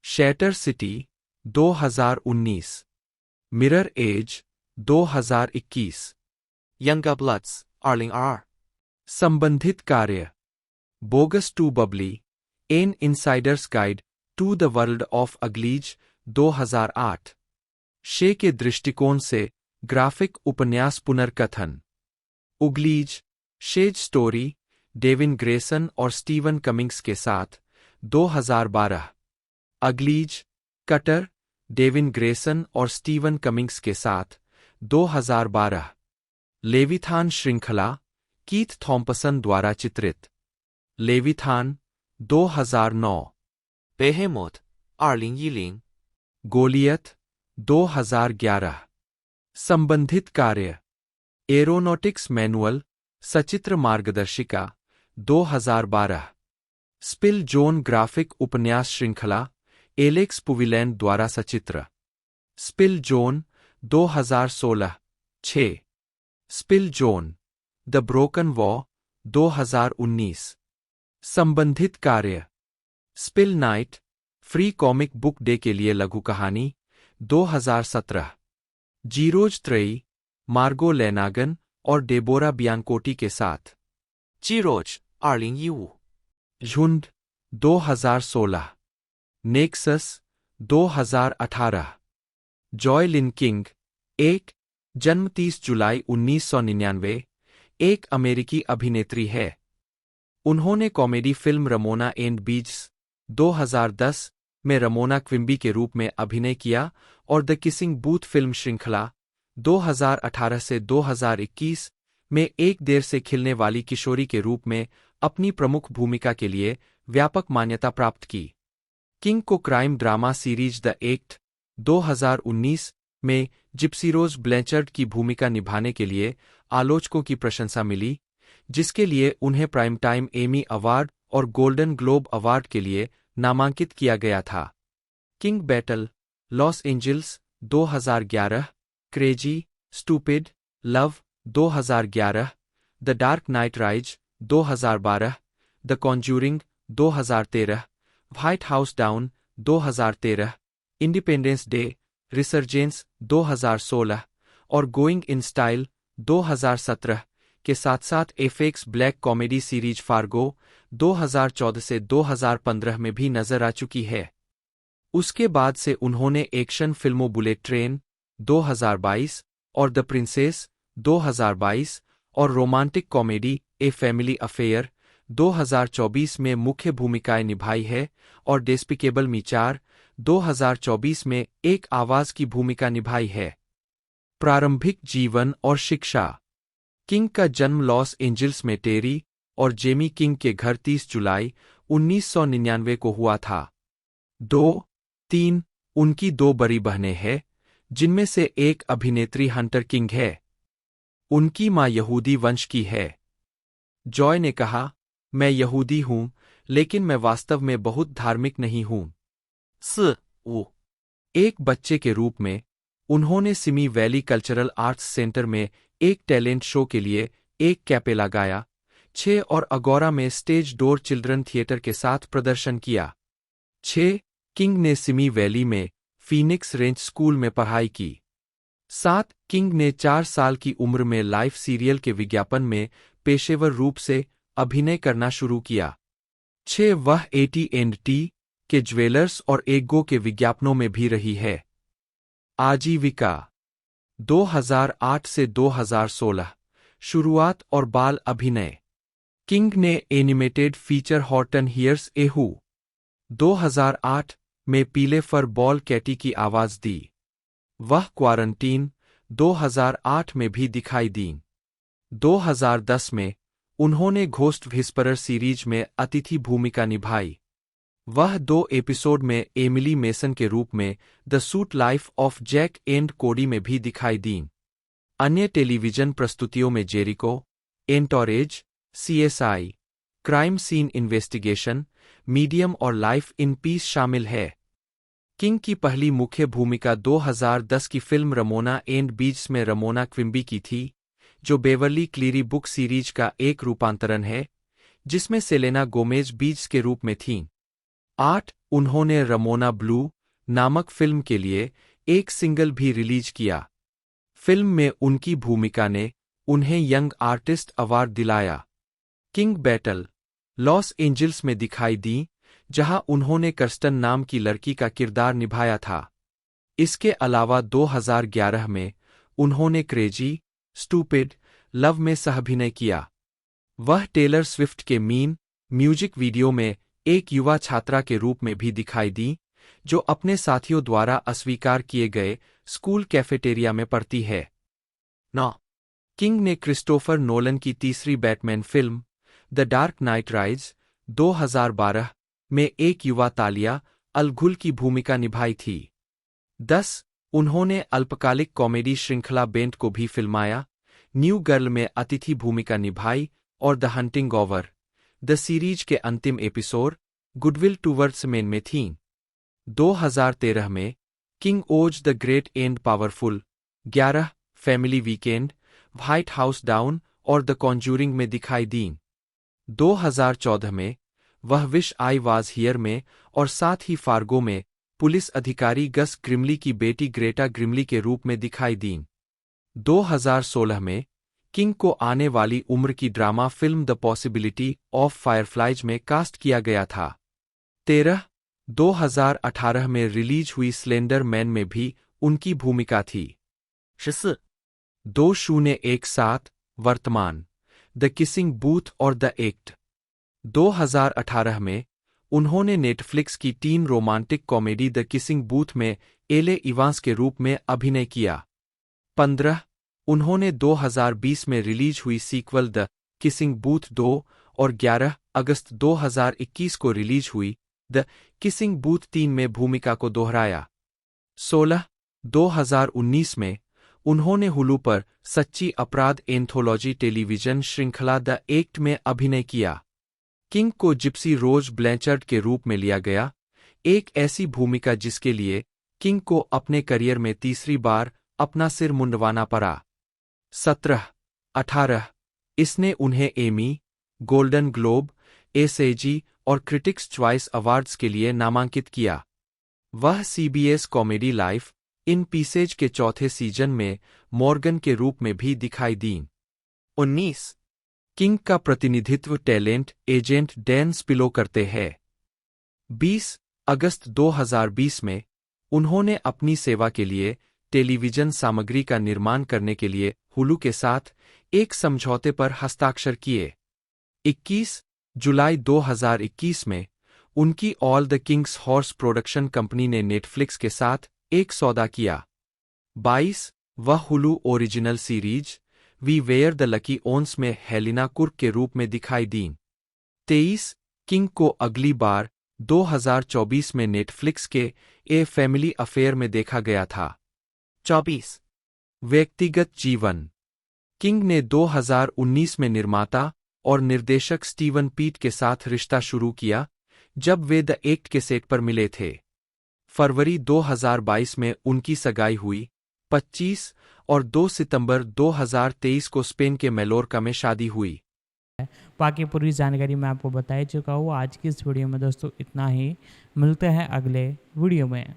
Shatter City 2019। Mirror's Edge 2021। Younger Bloods 2008। संबंधित कार्य Bogus to Bubbly an Insider's Guide to the World of Uglies 2008। Shay के दृष्टिकोण से ग्राफिक उपन्यास पुनर्कथन Uglies Shay's Story Devin Grayson और स्टीवन कमिंग्स के साथ 2012। अग्लीज कटर डेविन ग्रेसन और स्टीवन कमिंग्स के साथ 2012। लेविथान श्रृंखला कीथ थॉम्पसन द्वारा चित्रित लेविथान 2009। बेहेमोथ 2010। गोलियत 2011। संबंधित कार्य एरोनॉटिक्स मैनुअल सचित्र मार्गदर्शिका 2012। स्पिल जोन ग्राफिक उपन्यास श्रृंखला एलेक्स पुविलैंड द्वारा सचित्र spill zone 2016। 6। Spill zone the broken Waugh 2019। संबंधित कार्य spill night free comic book day के लिए लघु कहानी 2017। जीरोज त्रयी मार्गो लेनागन और डेबोरा बियांकोटी के साथ जीरोज 2015। झुंड 2016। नेक्सस 2018। जॉय लिन किंग एक जन्म 30 जुलाई 1999 एक अमेरिकी अभिनेत्री है। उन्होंने कॉमेडी फिल्म रमोना एंड बीज्स 2010 में रमोना क्विम्बी के रूप में अभिनय किया और द किसिंग बूथ फिल्म श्रृंखला 2018 से 2021 में एक देर से खिलने वाली किशोरी के रूप में अपनी प्रमुख भूमिका के लिए व्यापक मान्यता प्राप्त की। किंग को crime drama series the act 2019 में जिप्सी रोज ब्लैंचर्ड की भूमिका निभाने के लिए आलोचकों की प्रशंसा मिली, जिसके लिए उन्हें प्राइम टाइम एमी अवार्ड और गोल्डन ग्लोब अवार्ड के लिए नामांकित किया गया था। King battle Los Angeles 2011। Crazy stupid love 2011। The dark night rise 2012। The Conjuring 2013। White house down 2013। Independence day resurgence 2016 और गोइंग इन स्टाइल 2017 के साथ साथ FX black comedy series Fargo 2014 से 2015 में भी नजर आ चुकी है। उसके बाद से उन्होंने एक्शन फिल्मों बुलेट ट्रेन 2022 और द प्रिंसेस 2022 और romantic comedy a family affair 2024 में मुख्य भूमिकाएं निभाई है और डेस्पिकेबल मी 4 2024 में एक आवाज की भूमिका निभाई है। प्रारंभिक जीवन और शिक्षा। किंग का जन्म लॉस एंजिल्स में टेरी और जेमी किंग के घर 30 जुलाई 1999 को हुआ था। 3 उनकी 2 बड़ी बहनें हैं, जिनमें से एक अभिनेत्री हंटर किंग है। उनकी मां यहूदी वंश की है। जॉय ने कहा, मैं यहूदी हूं, लेकिन मैं वास्तव में बहुत धार्मिक नहीं हूं। एक बच्चे के रूप में उन्होंने Simi valley cultural arts centre में एक टैलेंट शो के लिए एक कैपेला गाया। 6 और अगोरा में स्टेज डोर चिल्ड्रन थिएटर के साथ प्रदर्शन किया। 6 किंग ने सिमी वैली में फीनिक्स रेंज स्कूल में पढ़ाई की। 7 किंग ने 4 साल की उम्र में लाइफ सीरियल के विज्ञापन में पेशेवर रूप से अभिनय करना शुरू किया। 6 वह AT&T के ज्वेलर्स और एग्गो के विज्ञापनों में भी रही है। आजीविका 2008 से 2016 शुरुआत और बाल अभिनय। किंग ने एनिमेटेड फीचर हॉर्टन हियर्स ए हू 2008 में पीले फर बॉल कैटी की आवाज दी। वह क्वारंटीन 2008 में भी दिखाई दी। 2010 में उन्होंने घोस्ट व्हिस्परर सीरीज में अतिथि भूमिका निभाई। वह 2 एपिसोड में एमिली मेसन के रूप में The Suite Life of Zack and Cody में भी दिखाई दीं। अन्य टेलीविजन प्रस्तुतियों में Jericho, Entourage, CSI, Crime Scene Investigation, Medium और लाइफ इन पीस शामिल है। किंग की पहली मुख्य भूमिका 2010 की फिल्म रमोना एंड बीच में रमोना क्विम्बी की थी, जो बेवर्ली क्लीरी बुक सीरीज का एक रूपांतरण है, जिसमें सेलेना गोमेज बीच के रूप में थीं। 8 उन्होंने रमोना ब्लू नामक फिल्म के लिए एक सिंगल भी रिलीज किया। फिल्म में उनकी भूमिका ने उन्हें यंग आर्टिस्ट अवार्ड दिलाया। किंग बैटल लॉस एंजिल्स में दिखाई दी, जहां उन्होंने कर्स्टन नाम की लड़की का किरदार निभाया था। इसके अलावा 2011 में उन्होंने क्रेजी स्टूपिड लव में सहअभिनय किया। वह टेलर स्विफ्ट के मीन म्यूजिक वीडियो में एक युवा छात्रा के रूप में भी दिखाई दी, जो अपने साथियों द्वारा अस्वीकार किए गए स्कूल कैफेटेरिया में पढ़ती है। 9 किंग ने क्रिस्टोफर नोलन की तीसरी Batman film the dark night rise 2012 में एक युवा तालिया अल घुल की भूमिका निभाई थी। 10 उन्होंने अल्पकालिक कॉमेडी श्रृंखला बेंट को भी फिल्माया, न्यू गर्ल में अतिथि भूमिका निभाई और the hunting over the series के अंतिम एपिसोड गुडविल टूवर्ड्स मेन में थीं। 2013 में किंग ओज the great and powerful 11 family weekend white house down और द कॉन्जूरिंग में दिखाई दीं। 2014 में वह विश आई वाज हियर में और साथ ही फार्गो में पुलिस अधिकारी गस ग्रिमली की बेटी ग्रेटा ग्रिमली के रूप में दिखाई दीं। 2016 में किंग को आने वाली उम्र की drama film the possibility of fireflies में कास्ट किया गया था। 13 2018 में रिलीज हुई स्लेंडर मैन में भी उनकी भूमिका थी। 2017 वर्तमान द किसिंग बूथ और द एक्ट 2018 में उन्होंने नेटफ्लिक्स की tin romantic comedy the kissing booth में एले इवांस के रूप में अभिनय किया। 15 उन्होंने 2020 में रिलीज हुई सीक्वल द किसिंग बूथ 2 और 11 अगस्त 2021 को रिलीज हुई द किसिंग बूथ 3 में भूमिका को दोहराया। 16 2019 में उन्होंने हुलू पर सच्ची अपराध एंथोलॉजी टेलीविजन श्रृंखला द एक्ट में अभिनय किया। किंग को जिप्सी रोज ब्लैंचर्ड के रूप में लिया गया, एक ऐसी भूमिका जिसके लिए किंग को अपने करियर में तीसरी बार अपना सिर मुंडवाना पड़ा। 17 18 इसने उन्हें एमी, गोल्डन ग्लोब, SAG और क्रिटिक्स चॉइस अवार्ड्स के लिए नामांकित किया। वह CBS comedy life in pieces के चौथे सीजन में मॉर्गन के रूप में भी दिखाई दीं। 19 किंग का प्रतिनिधित्व टैलेंट एजेंट डैन स्पिलो करते हैं। 20 अगस्त 2020 में उन्होंने अपनी सेवा के लिए टेलीविजन सामग्री का निर्माण करने के लिए हुलू के साथ एक समझौते पर हस्ताक्षर किए। 21 जुलाई 2021 में उनकी all the king's horse production company ने नेटफ्लिक्स के साथ एक सौदा किया। 22 वह Hulu original series we were the lucky ones में हेलिना कुर्क के रूप में दिखाई दीं। 23 किंग को अगली बार 2024 में नेटफ्लिक्स के ए फैमिली अफेयर में देखा गया था। 24 व्यक्तिगत जीवन किंग ने 2019 में निर्माता और निर्देशक स्टीवन पीट के साथ रिश्ता शुरू किया जब वे द एक्ट के सेट पर मिले थे। फरवरी 2022 में उनकी सगाई हुई। 25 और 2 सितंबर 2023 को स्पेन के मेलोर्का में शादी हुई। बाकी पूरी जानकारी मैं आपको बता ही चुका हूँ। आज की इस वीडियो में दोस्तों इतना ही। मिलते हैं अगले वीडियो में।